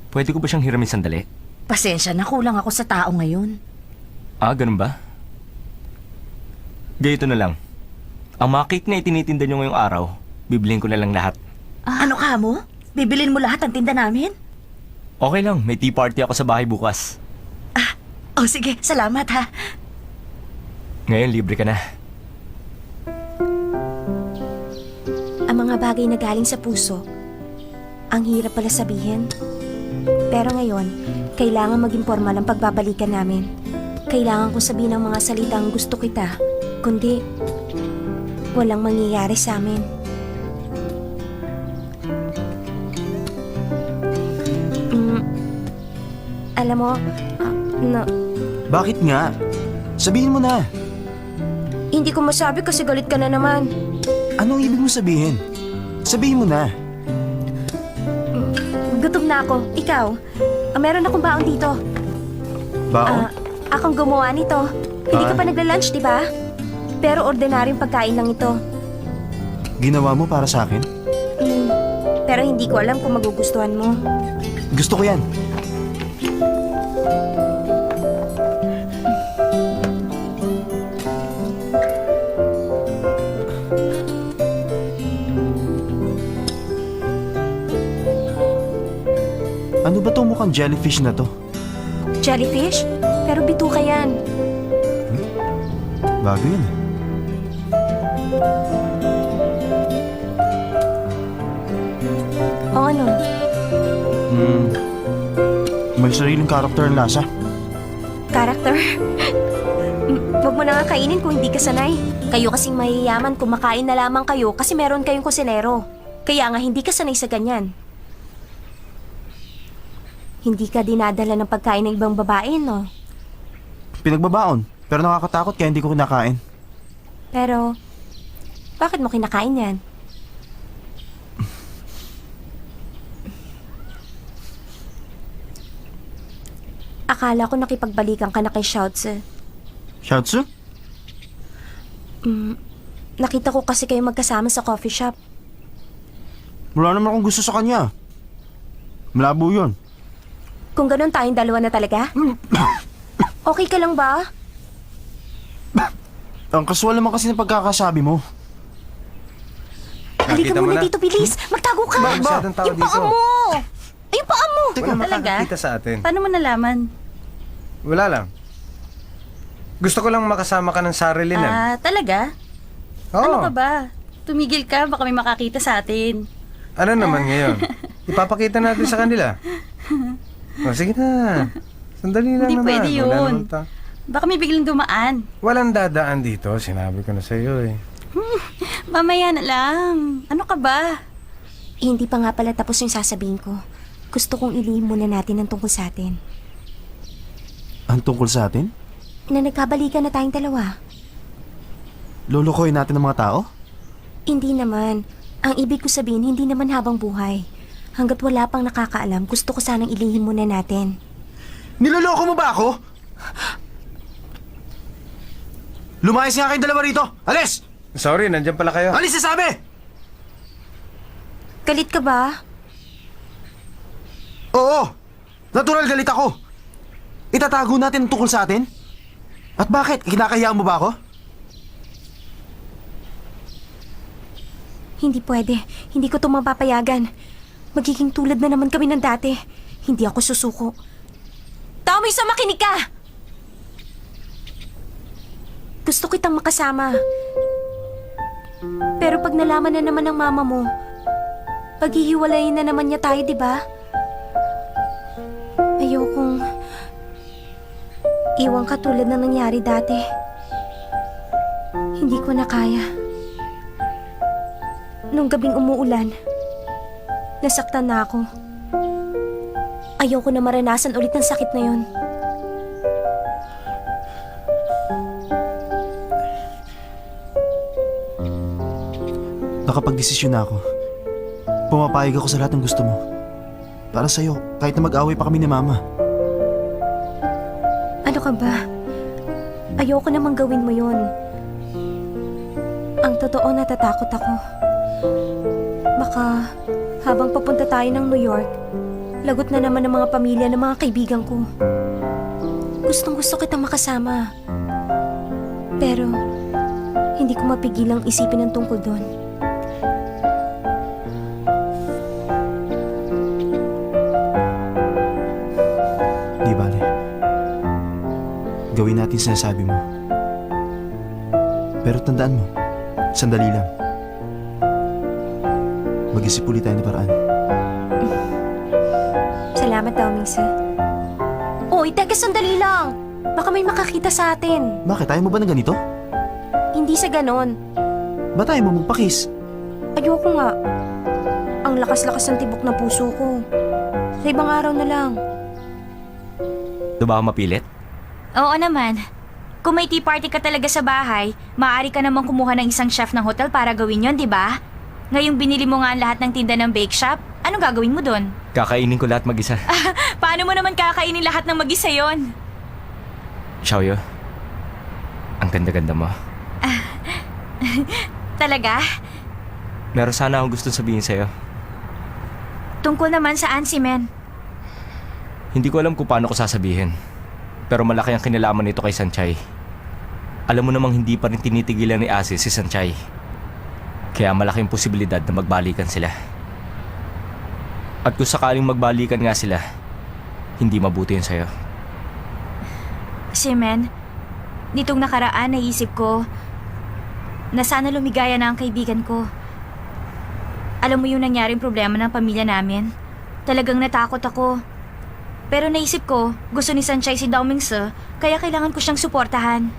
Pwede ko ba siyang hiramin sandali? Pasensya na, kulang ako sa tao ngayon. Ah, ganun ba? Ganito na lang. Ang mga cake na itinitinda nyo ngayong araw, bibiliin ko na lang lahat. Ano ka mo? Bibilin mo lahat ang tinda namin? Okay lang, may tea party ako sa bahay bukas. Oh, sige, salamat ha. Ngayon, libre ka na. Ang mga bagay na galing sa puso, ang hirap pala sabihin. Pero ngayon, kailangan maging formal ang pagbabalikan namin. Kailangan ko sabihin ang mga salitang gusto kita, kundi walang mangyayari sa amin. Alam mo, Bakit nga? Sabihin mo na. hindi ko masabi kasi galit ka na naman. Anong ibig mo sabihin? Sabihin mo na. Gutom na ako. Ikaw, meron akong baon dito. Baon? Akong gumawa nito. Hindi ka pa nagla-lunch, di ba? Pero ordinaryong pagkain lang ito. Ginawa mo para sa akin? Pero hindi ko alam kung magugustuhan mo. Gusto ko yan. Ano ba itong mukhang jellyfish na to? Jellyfish? Pero bituka yan. Bago yan eh. O ano? May sariling karakter ang lasa. Character? Huwag mo na nga kainin kung hindi ka sanay. Kayo kasing mayayaman, kumakain na lamang kayo kasi meron kayong kusinero. Kaya nga hindi ka sanay sa ganyan. Hindi ka dinadala ng pagkain ng ibang babae, no? Pinagbabaon, pero nakakatakot kaya hindi ko kinakain. Pero, bakit mo kinakain yan? Akala ko nakipagbalikan ka na kay Shoutse. Shoutsu? Nakita ko kasi kayo magkasama sa coffee shop. Wala naman akong gusto sa kanya. Malabo yun. Kung ganun tayong dalawa na talaga? Okay ka lang ba? Ang kasual naman kasi ng pagkakasabi mo. Halika Nakita mo muna na? dito, bilis! Magtago ka! Wala masyadong tao Yung paa dito. mo! Ay, yung paa mo! Wala Talaga? makakakita sa atin. Paano mo nalaman? Wala lang. Gusto ko lang makasama ka ng sarilinan. Ah, talaga? Oo. Ano ka ba? Tumigil ka, baka may makakita sa atin. Ano naman ngayon? Ipapakita natin sa kanila. O, sige na. Sandali lang Hindi naman. pwede Wala yun. naman Baka may biglang dumaan. Walang dadaan dito. Sinabi ko na sa iyo eh. Mamaya na lang. Ano ka ba? Hindi pa nga pala tapos yung sasabihin ko. Gusto kong ilihim muna natin ang tungkol sa atin. Ang tungkol sa atin? Na nagkabalikan na tayong dalawa. Lulukoy natin ng mga tao? Hindi naman. Ang ibig ko sabihin, hindi naman habang buhay. Hanggat wala pang nakakaalam, gusto ko sanang ilihim muna natin. Niloloko mo ba ako? Lumayas nga kayong dalawa rito! Alis! Sorry, nandyan pala kayo. Alis na sabi! Galit ka ba? Oo! Natural galit ako! Itatago natin ang tungkol sa atin? At bakit? Kinakahiyaan mo ba ako? Hindi pwede. Hindi ko ito mapapayagan. Magiging tulad na naman kami ng dati. Hindi ako susuko. Tao, may makinig ka! Gusto kitang makasama. Pero pag nalaman na naman ng mama mo, paghihiwalayin na naman niya tayo, di ba? Ayokong iwan ka tulad ng nangyari dati. Hindi ko na kaya. Nung gabing umuulan, nasaktan na ako. Ayoko na maranasan ulit ng sakit na yun. Nakapag-desisyon na ako. Pumapayag ako sa lahat ng gusto mo. Para sa'yo, kahit na mag-away pa kami ni Mama. Ano ka ba? Ayoko namang gawin mo yun. Ang totoo, natatakot ako. Baka habang papunta tayo ng New York, lagot na naman ng mga pamilya ng mga kaibigan ko. Gustong gusto kitang makasama. Pero, hindi ko mapigilang isipin ang tungkol doon. Di bale. Gawin natin sinasabi mo. Pero tandaan mo, sandali lang. Mag-isip ulit tayo ng paraan. Salamat daw, Mingse. Oy, teka, sandali lang. Baka may makakita sa atin. Bakit? Ayaw mo ba ng ganito? Hindi sa ganon. Ba't ayaw mo magpakis? Ayoko nga. Ang lakas-lakas ng tibok na puso ko. Sa ibang araw na lang. Ito ba ako mapilit? Oo naman. Kung may tea party ka talaga sa bahay, maaari ka namang kumuha ng isang chef ng hotel para gawin yon, di ba? Ngayong binili mo nga ang lahat ng tinda ng bake shop, anong gagawin mo doon? Kakainin ko lahat mag-isa. Paano mo naman kakainin lahat ng mag-isa yon? Xiaoyu, ang ganda-ganda mo. Talaga? Meron sana akong gusto sabihin sa'yo. Tungkol naman saan si Men? Hindi ko alam kung paano ko sasabihin. Pero malaki ang kinalaman nito kay Sanchay. Alam mo namang hindi pa rin tinitigilan ni Asi si Sanchay. Kaya malaki ang posibilidad na magbalikan sila. At kung sakaling magbalikan nga sila, hindi mabuti yun sa'yo. Si Men, nitong nakaraan naisip ko na sana lumigaya na ang kaibigan ko. Alam mo yung nangyaring problema ng pamilya namin? Talagang natakot ako. Pero naisip ko, gusto ni Sanchay si Dao Mingse, kaya kailangan ko siyang suportahan.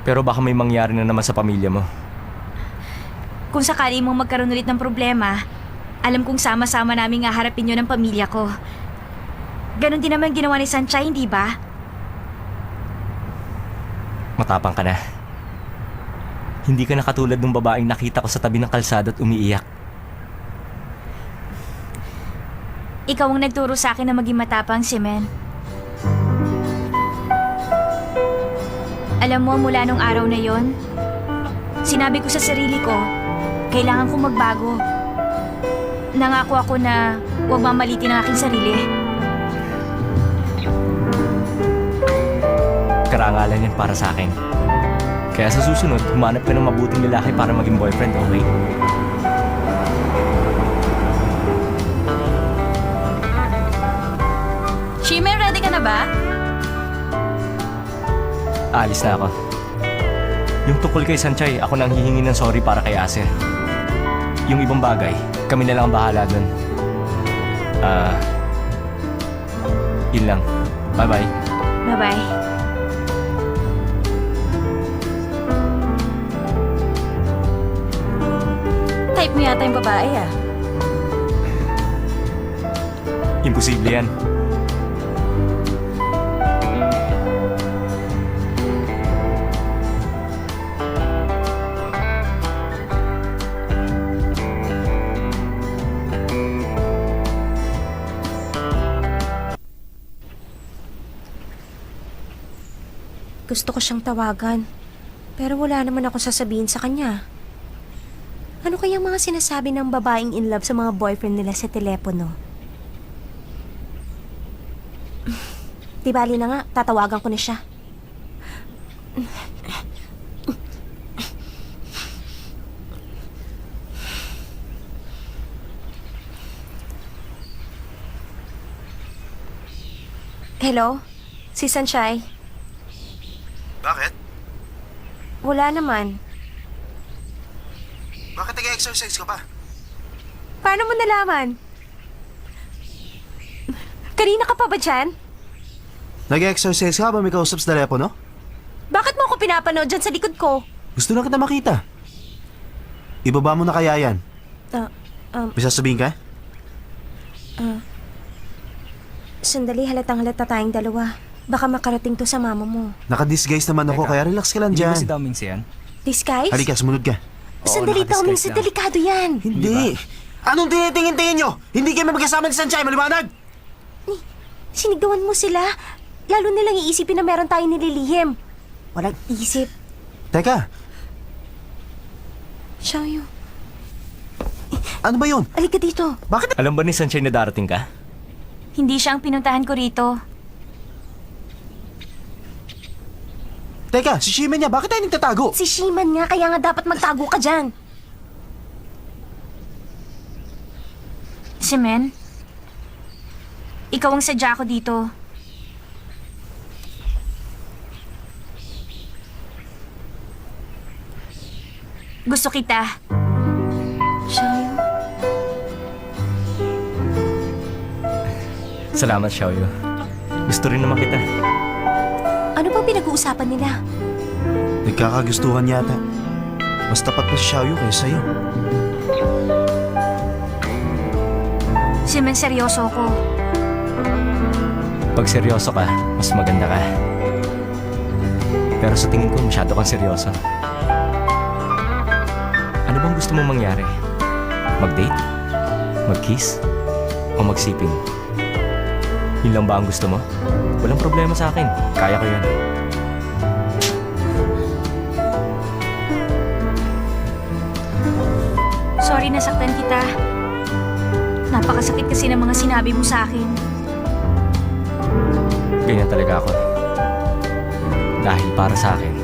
Pero baka may mangyari na naman sa pamilya mo. Kung sakali mong magkaroon ulit ng problema, alam kong sama-sama namin nga harapin yun ng pamilya ko. Ganon din naman ginawa ni Sanchay, hindi ba? Matapang ka na. Hindi ka na katulad ng babaeng nakita ko sa tabi ng kalsada at umiiyak. Ikaw ang nagturo sa akin na maging matapang, Simen. Alam mo, mula nung araw na yon, sinabi ko sa sarili ko, kailangan kong magbago. Nangako ako na huwag mamalitin ang aking sarili. Karangalan yan para sa akin. Kaya sa susunod, humanap ka ng mabuting lalaki para maging boyfriend, okay? Shimen, ready ka na ba? Aalis na ako. Yung tungkol kay Sanchay, ako nang hihingi ng sorry para kay Ase. Yung ibang bagay, kami na lang ang bahala dun. Yun lang. Bye-bye. Bye-bye. Type mo yata yung babae ah. Imposible yan. Gusto ko siyang tawagan. Pero wala naman ako sasabihin sa kanya. Ano kaya mga sinasabi ng babaeng in love sa mga boyfriend nila sa telepono? Di bali na nga, tatawagan ko na siya. Hello? Si Sanchay? Bakit? Wala naman. Bakit nag-exercise ka pa? Paano mo nalaman? Kanina ka pa ba dyan? Nag-exercise ka ba may kausap sa telepono? Bakit mo ako pinapanood dyan sa likod ko? Gusto lang kita makita. Ibaba mo na kaya yan. May sasabihin ka? Sandali, halata tayong dalawa. Baka makarating to sa mama mo. Naka-disguise naman ako kaya relax ka lang dyan. Hindi ba si Dao Mingse yan? Disguise? Halika, sumunod ka. Sandali, Toming, sa delikado yan. Hindi. Anong tinitingin-tingin nyo? Hindi kayo magkasama ni Sanchay, maliwanag! Sinigawan mo sila. Lalo nilang iisipin na meron tayong nililihim. Walang isip. Teka, Xiaoyu, ano ba yun? alika dito. Bakit? Alam ba ni Sanchay na darating ka? Hindi siya ang pinuntahan ko rito. Teka, si Shima niya, bakit tayo nagtatago? Si Shiman nga, kaya nga dapat magtago ka dyan. Simen, ikaw ang sadya ko dito. Gusto kita. Xiaoyu, Salamat, Xiaoyu. Gusto rin naman kita. ano bang pinag-uusapan nila? Nagkakagustuhan yata. Mas tapat pa si Xiaoyu kaysa sa'yo. Simen, seryoso ko. Pag seryoso ka, mas maganda ka. Pero sa tingin ko, masyado kang seryoso. Ano bang gusto mong mangyari? Mag-date? Mag-kiss? O magsiping? Yun lang ba ang gusto mo? Walang problema sa akin. Kaya ko yun. Sorry, nasaktan kita. Napakasakit kasi ng mga sinabi mo sa akin. Ganyan talaga ako. Dahil para sa akin,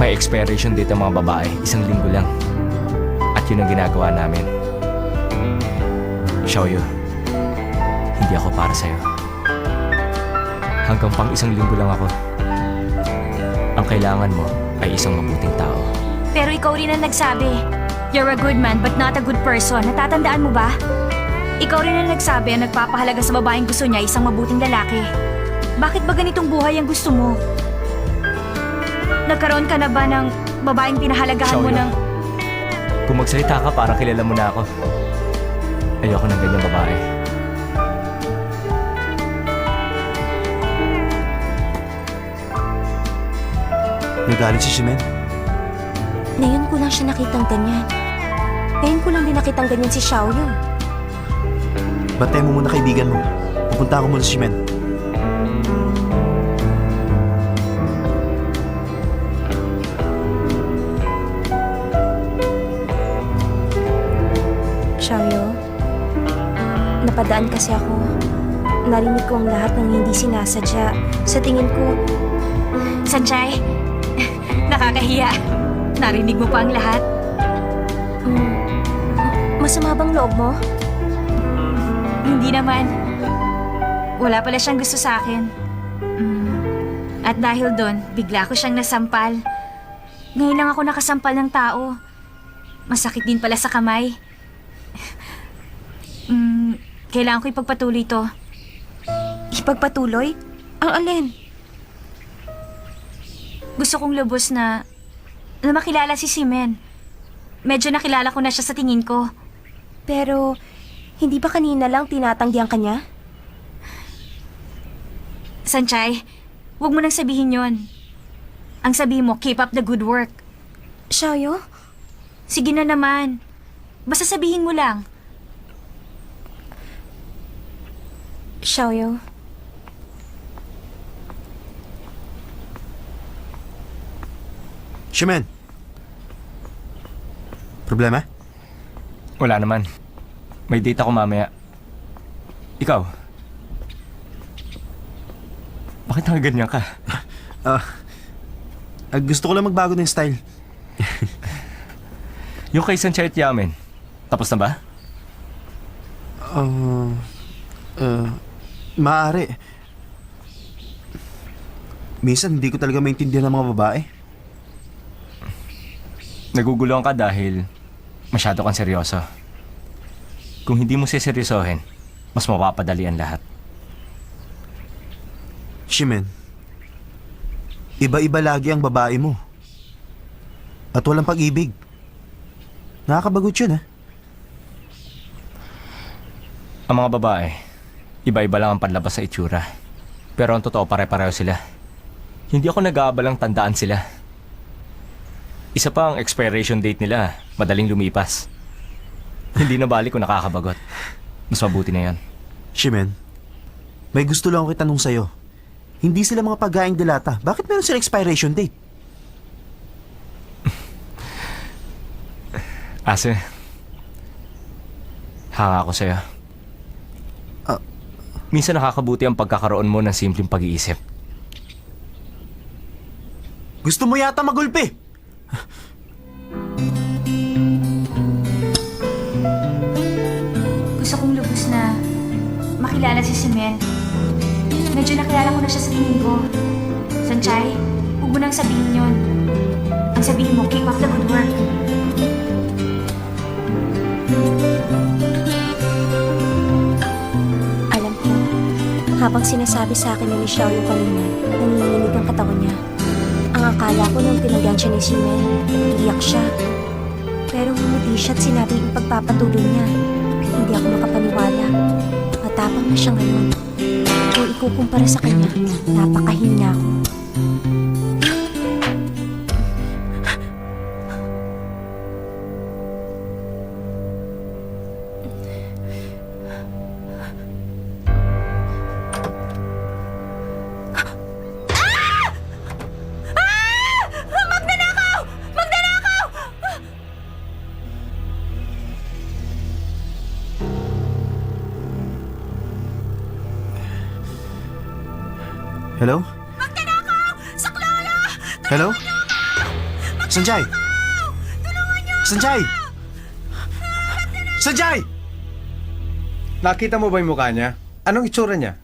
may expiration date ang mga babae. 1 linggo lang. At yun ang ginagawa namin. Xiaoyu, hindi ako para sa'yo. Hanggang pang 1 linggo lang ako. Ang kailangan mo ay isang mabuting tao. Pero ikaw rin ang nagsabi. You're a good man but not a good person. Natatandaan mo ba? ikaw rin ang nagsabi ang nagpapahalaga sa babaeng gusto niya isang mabuting lalaki. Bakit ba ganitong buhay ang gusto mo? Nagkaroon ka na ba ng babaeng pinahalagahan mo Xiaoyu. ng... Kung magsalita ka, parang kilala mo na ako. Ayoko ng ganyang babae. Nagalit si Shimen? Ngayon ko lang siya nakitang ganyan. Ngayon ko lang din nakitang ganyan si Xiaoyu. Bantay mo muna kaibigan mo. Pupunta ako muna sa Shimen. Xiaoyu, napadaan kasi ako. Narinig ko ang lahat ng hindi sinasadya. Sa tingin ko, Sanchay, nakakahiya. Narinig mo pa ang lahat. masama bang loob mo? Hindi naman. Wala pala siyang gusto sa akin. At dahil doon, bigla ko siyang nasampal. Ngayon lang ako nakasampal ng tao. Masakit din pala sa kamay. Kailangan ko ipagpatuloy to. Ipagpatuloy? Ang alin? Gusto kong lubos na makilala si Simen. Medyo nakilala ko na siya sa tingin ko. Pero, hindi ba kanina lang tinatanggihan ka niya? Sanchay, huwag mo nang sabihin yon. Ang sabihin mo, keep up the good work. Xiaoyu? Sige na naman. Basta sabihin mo lang. Xiaoyu, Shimen! Problema? Wala naman. May date ako mamaya. Ikaw? Bakit nakaganyan ka? Gusto ko lang magbago ng style. Yung kay Sanchay at Yamen, tapos na ba? Maaari. Minsan hindi ko talaga maintindihan ng mga babae. Naguguluhan ka dahil masyado kang seryoso. Kung hindi mo siseryosohin, mas mapapadali ang lahat. Shimen, iba-iba lagi ang babae mo. At walang pag-ibig. Nakakabagot yun, ha? Ang mga babae, iba-iba lang ang panlabas sa itsura. Pero ang totoo, pare-pareho sila. Hindi ako nag-aabalang tandaan sila. Isa pa ang expiration date nila, madaling lumipas. Hindi na balik kung nakakabagot. Mas mabuti na yan. Shimen, may gusto lang ako itanong sa'yo. Hindi sila mga pagkaing dilata. Bakit meron sila expiration date? Ase, hanga ako sa'yo. Minsan nakakabuti ang pagkakaroon mo ng simpleng pag-iisip. Gusto mo yata magulpi? Gusto kong lubos na makilala si Simen. Medyo nakilala ko na siya sa tingin ko. Sanchay, huwag mo nang sabihin yon. Ang sabihin mo, keep up the good work. alam ko, habang sinasabi sa akin ni Xiaoyu kanina, nanginginig ang katawan niya. Ang akala ko nung tinagyan siya ni Simen, iiyak siya. Pero humiti siya at sinabi yung pagpapatuloy niya. Hindi ako makapaniwala. Matapang na siya ngayon. Kung ikukumpara sa kanya, napakahinya ako. Hello? Hello? Sanjay! Sanjay! Sanjay! Nakita mo ba yung mukha niya? Anong itsura niya?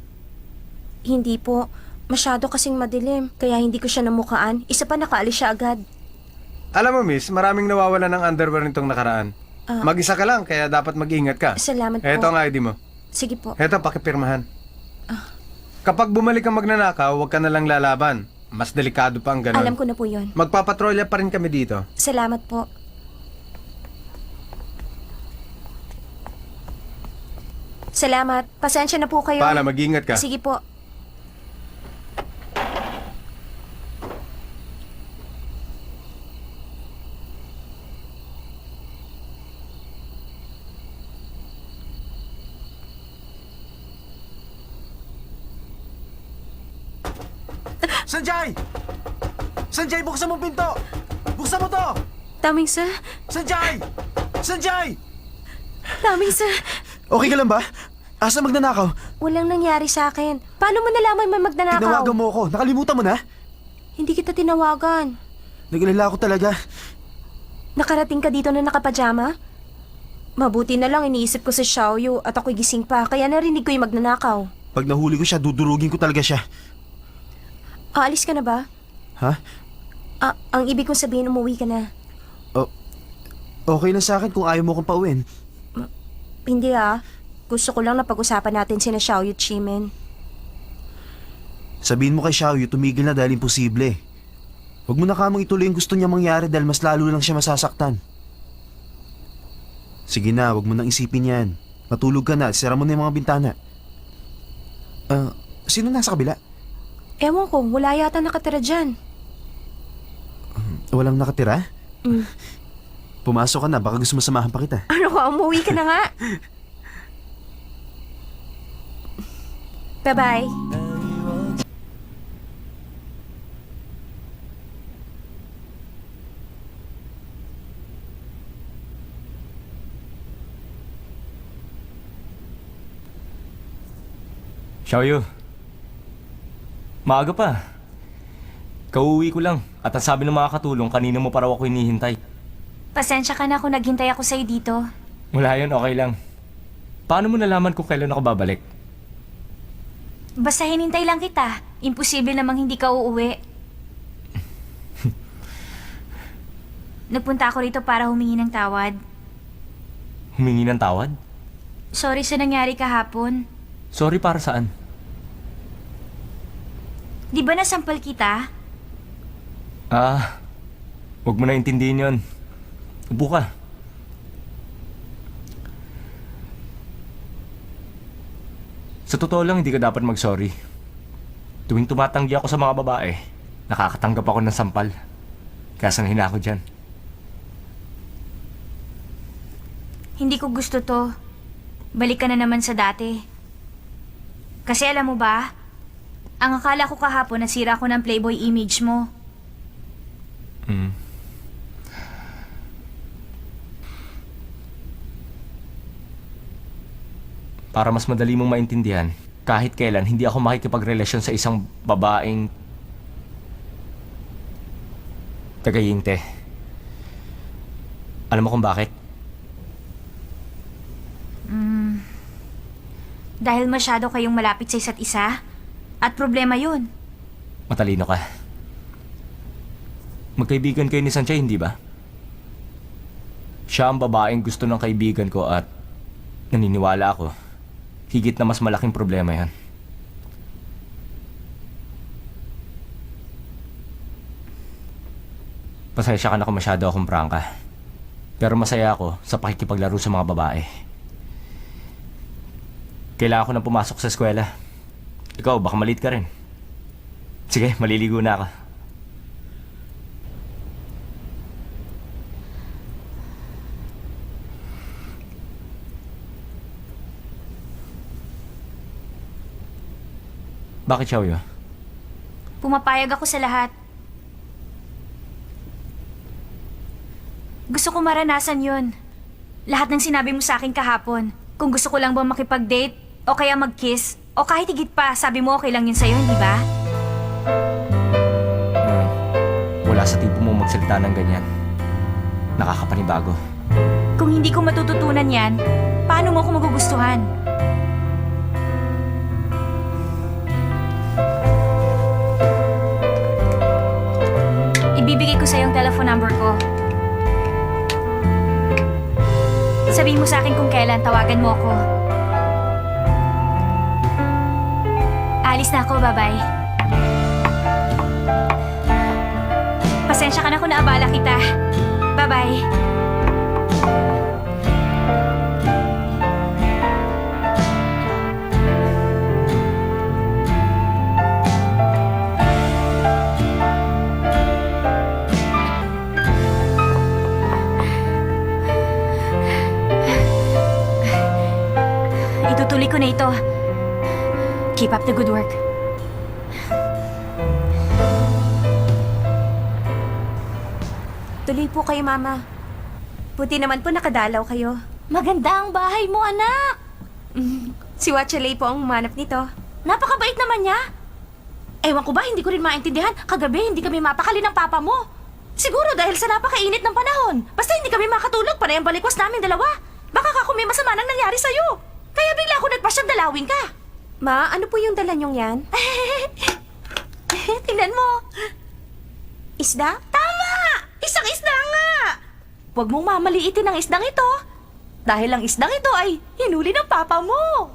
Hindi po. Masyado kasing madilim, kaya hindi ko siya namukaan. Isa pa nakaalis siya agad. Alam mo, miss, maraming nawawala ng underwear nitong nakaraan. Mag-isa ka lang, kaya dapat mag-ingat ka. Salamat po. Eto ang ID mo. Sige po. Eto, pakipirmahan. Kapag bumalik kang magnanakaw, huwag ka na lang lalaban. Mas delikado pa ang ganun. Alam ko na po yun. Magpapatrolya pa rin kami dito. Salamat po. Salamat. Pasensya na po kayo. Paala, mag-ingat ka. Sige po. Sanjay! Sanjay, buksan mo ang pinto! Buksan mo to! Daming sir. Sanjay! Sanjay! Daming sir. Okay ka lang ba? Asa magnanakaw? Walang nangyari sa akin. Paano mo nalaman may magnanakaw? Tinawagan mo ako. Nakalimutan mo na? Hindi kita tinawagan. Nag-alala ako talaga. Nakarating ka dito na nakapajama? Mabuti na lang iniisip ko si Xiaoyu at ako'y gising pa, kaya narinig ko yung magnanakaw. Pag nahuli ko siya, dudurugin ko talaga siya. Aalis ka na ba? Ha? Ang ibig kong sabihin, umuwi ka na. Okay lang sa akin kung ayaw mo kong pauwiin. Hindi Gusto ko lang na pag-usapan natin sina Xiaoyu at Chimen. Sabihin mo kay Xiaoyu, tumigil na dahil imposible. Huwag mo na kamang ituloy yung gusto niya mangyari dahil mas lalo lang siya masasaktan. Sige na, huwag mo nang isipin yan. Matulog ka na at sira mo na yung mga bintana. Sino nasa kabila? Ewan ko, wala yata nakatira dyan. Walang nakatira? Mm. Pumasok ka na, baka gusto masamahan pa kita. Ano ka, umuwi ka na nga. Bye-bye. Xiaoyu. Maaga pa. Kauuwi ko lang. At ang sabi ng mga katulong, kanina mo para ako hinihintay. Pasensya ka na kung naghintay ako sa'yo dito. Wala yun, okay lang. Paano mo nalaman kung kailan ako babalik? Basta hinintay lang kita. Imposible namang hindi ka uuwi. Nagpunta ako rito para humingi ng tawad. Humingi ng tawad? Sorry sa nangyari kahapon. Sorry para saan? Di ba nasampal kita? Huwag mo na intindihin yun. Upo ka. Sa totoo lang, hindi ka dapat mag-sorry. Tuwing tumatanggi ako sa mga babae, nakakatanggap ako ng sampal. Kaya sanghina ako dyan. Hindi ko gusto to. Balik ka na naman sa dati. Kasi alam mo ba, ang akala ko kahapon nasira ko ng Playboy image mo. Para mas madali mong maintindihan, kahit kailan hindi ako makikipagrelasyon sa isang babaeng tagayingte. Alam mo kung bakit? Dahil masyado kayong malapit sa isa't isa. At problema yun. Matalino ka. Magkaibigan kayo ni Sanchay, hindi ba? Siya ang babaeng gusto ng kaibigan ko at naniniwala ako. Higit na mas malaking problema yan. Pasensya ka na kung masyado akong prangka. Pero masaya ako sa pakikipaglaro sa mga babae. Kailangan ko na pumasok sa eskwela. Ikaw, baka malit ka rin. Sige, maliligo na ako. Bakit, Xiaoyu? Pumapayag ako sa lahat. Gusto ko maranasan yun. Lahat ng sinabi mo sa akin kahapon. Kung gusto ko lang ba makipag-date, o kaya mag-kiss, o kahit higit pa, sabi mo okay lang yun sa'yo, hindi ba? Wala sa tipo mo magsalita ng ganyan. Nakakapanibago. Kung hindi ko matututunan yan, paano mo ako magugustuhan? Ibibigay ko sa yung telephone number ko. Sabihin mo sa akin kung kailan, tawagan mo ako. Alis na ako, bye-bye. Pasensya ka na kung naabala kita. Bye-bye. Itutuloy ko na ito. Keep up the good work. Tuloy po kayo, Mama. Buti naman po nakadalaw kayo. Maganda ang bahay mo, anak. Si Watchalay po ang humanap nito. Napakabait naman niya. Ewan ko ba, hindi ko rin maintindihan. Kagabi, hindi kami mapakali ng papa mo. Siguro dahil sa napakainit ng panahon. Basta hindi kami makatulog, panay ang balikwas namin dalawa. Baka kung may masama nang nangyari sa'yo. Kaya bigla ako nagpasyang dalawin ka. Ma, ano po yung dala niyong yan? Tingnan mo. Isda? Tama! Isang isda nga! Huwag mong mamaliitin ang isdang ito. Dahil ang isdang ito ay hinuli ng papa mo.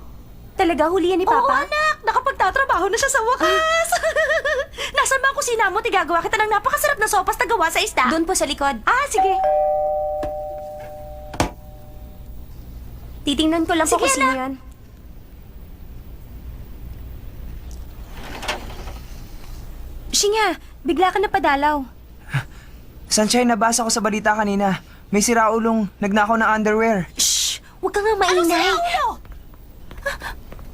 Talaga huli yan ni Oo, Papa? anak! Nakapagtatrabaho na siya sa wakas! Nasaan ba ang kusina mo? Tigagawa kita ng napakasarap na sopas na gawa sa isda. Doon po sa likod. Ah, sige. Titingnan ko lang po Sige, kung sino anak. yan. Shinga, bigla ka napadalaw. Sunshine, nabasa ko sa balita kanina. May siraulong nagnakaw ng underwear. Shh! Huwag ka nga maingay.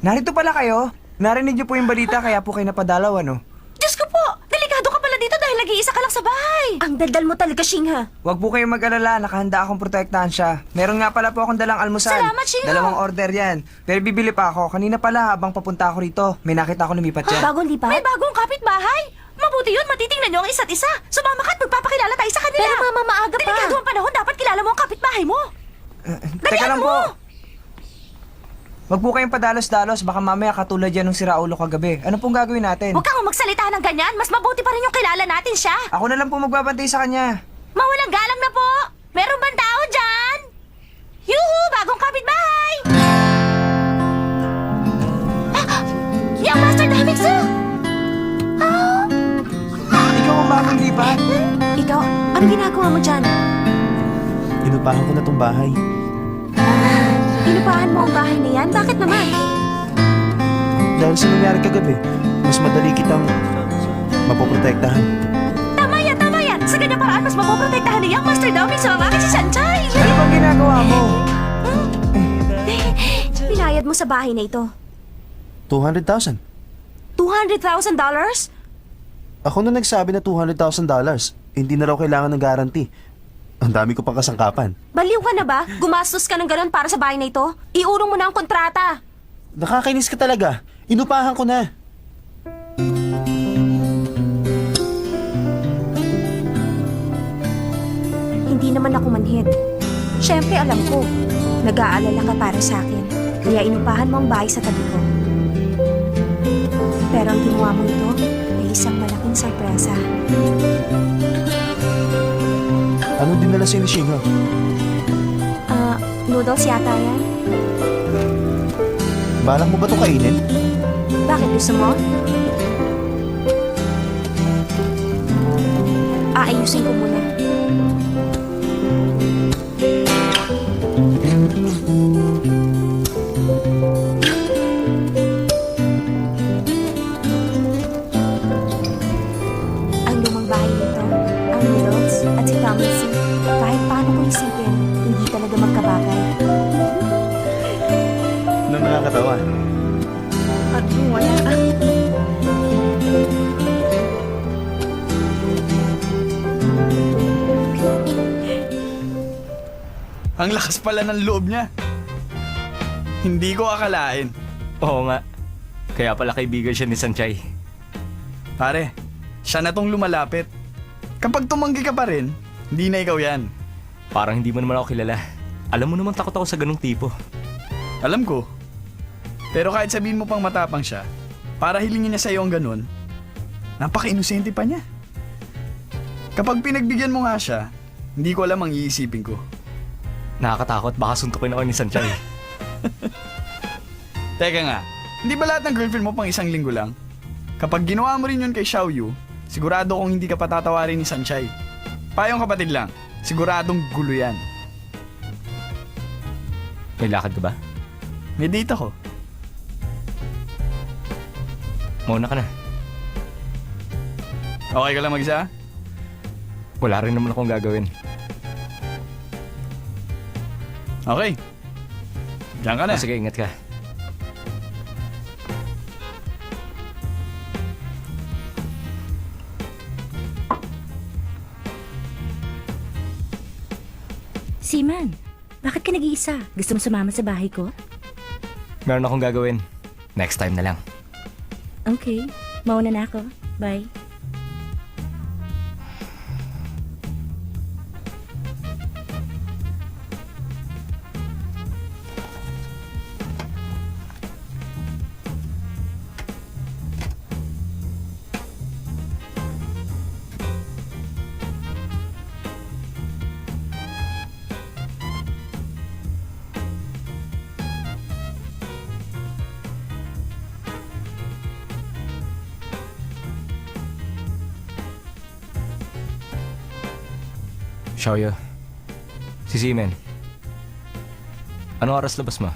Narito pala kayo. Narinig niyo po yung balita kaya po kayo napadalaw, ano? Diyos ko po! Delikado ka pala dito dahil nag-iisa ka lang sa bahay. Ang daldal mo talaga, Shingha. Huwag po kayong mag-alala, nakahanda akong protektahan siya. Meron nga pala po akong dalang almusal. Salamat, Shingo. 2 order yan. Pero bibili pa ako. Kanina pala habang papunta ako rito, may nakita ako lumipat yan. Bagong lipat? May bagong kapitbahay. Mabuti yun, matitingnan nyo ang isa't isa. Sumama ka at magpapakilala tayo sa kanila. Pero Mama, maaga pa. Delikado ang panahon, dapat kilala mo ang kapitbahay mo. Teka Dalian lang mo! po. Huwag po kayong padalos-dalos, baka mamaya katulad yan ng siraulo kagabi. Ano pong gagawin natin? Huwag kang magsalita ng ganyan. Mas mabuti pa rin yung kilala natin siya. Ako na lang po magbabantay sa kanya. Mawalang galang na po. Meron bang tao dyan? Yuhu! Bagong kapitbahay! Yung Master Damitsu! Ikaw ang bagong lipat. Ikaw, ano ginagawa mo dyan? Inupahan ko na tong bahay. Inupahan mo ang bahay na yan? Bakit naman? Dahil sa nangyari kagabi, mas madali kitang mapoprotektahan. Tama yan, tama yan! Sa ganyang paraan, mas mapoprotektahan niya ang Master Damitsu ang aking si Sanchay! Ano bang ginagawa mo? Pinayad mo sa bahay na ito. 200,000. $200,000? Ako na nagsabi na $200,000. Hindi na raw kailangan ng guarantee. Ang dami ko pang kasangkapan. Baliw ka na ba? Gumastos ka ng ganun para sa bahay na ito? Iurong mo na ang kontrata. Nakakainis ka talaga. Inupahan ko na. Hindi naman ako manhid. Siyempre alam ko, nag-aalala ka para sa akin. Kaya inupahan mo ang bahay sa tabi ko. Pero ang ginawa mo ito ay isang malaking sorpresa. Ano dinala sa'yo ni Shingo? Noodles yata yan? Balak mo ba ito kainin? Bakit gusto mo? Aayusin ko muna. Ang lumang bahay nito, ang noodles at si Tomlinson, kahit paano ko isipin, hindi talaga magkabagay. Ano nakakatawa? At wala. Ang lakas pala ng loob niya. Hindi ko akalain. Oo nga. Kaya pala kaibigan siya ni Sanchay. Pare, siya na tong lumalapit. Kapag tumanggi ka pa rin, hindi na ikaw yan. Parang hindi mo naman ako kilala. Alam mo naman takot ako sa ganung tipo. Alam ko. Pero kahit sabihin mo pang matapang siya, para hilingin niya sa'yo ang ganun, napaka-inosente pa niya. Kapag pinagbigyan mo nga siya, hindi ko alam ang iisipin ko. Nakakatakot, baka suntukin ako ni Sanchay. Teka nga, hindi ba lahat ng girlfriend mo pang isang linggo lang? Kapag ginawa mo rin yun kay Xiaoyu, sigurado kong hindi ka patatawarin ni Sanchay. Payong kapatid lang, siguradong gulo yan. May lakad ka ba? May date ako. Mauna ka na. Okay ka lang mag-isa? Wala rin naman akong gagawin. Okay. Diyan ka na. Sige, ingat ka. Seaman, bakit ka nag-iisa? Gusto mo sumama sa bahay ko? Meron akong gagawin. Next time na lang. Okay, mauna na ako. Bye. Xiaoyu. Si Simen. Anong oras labas mo?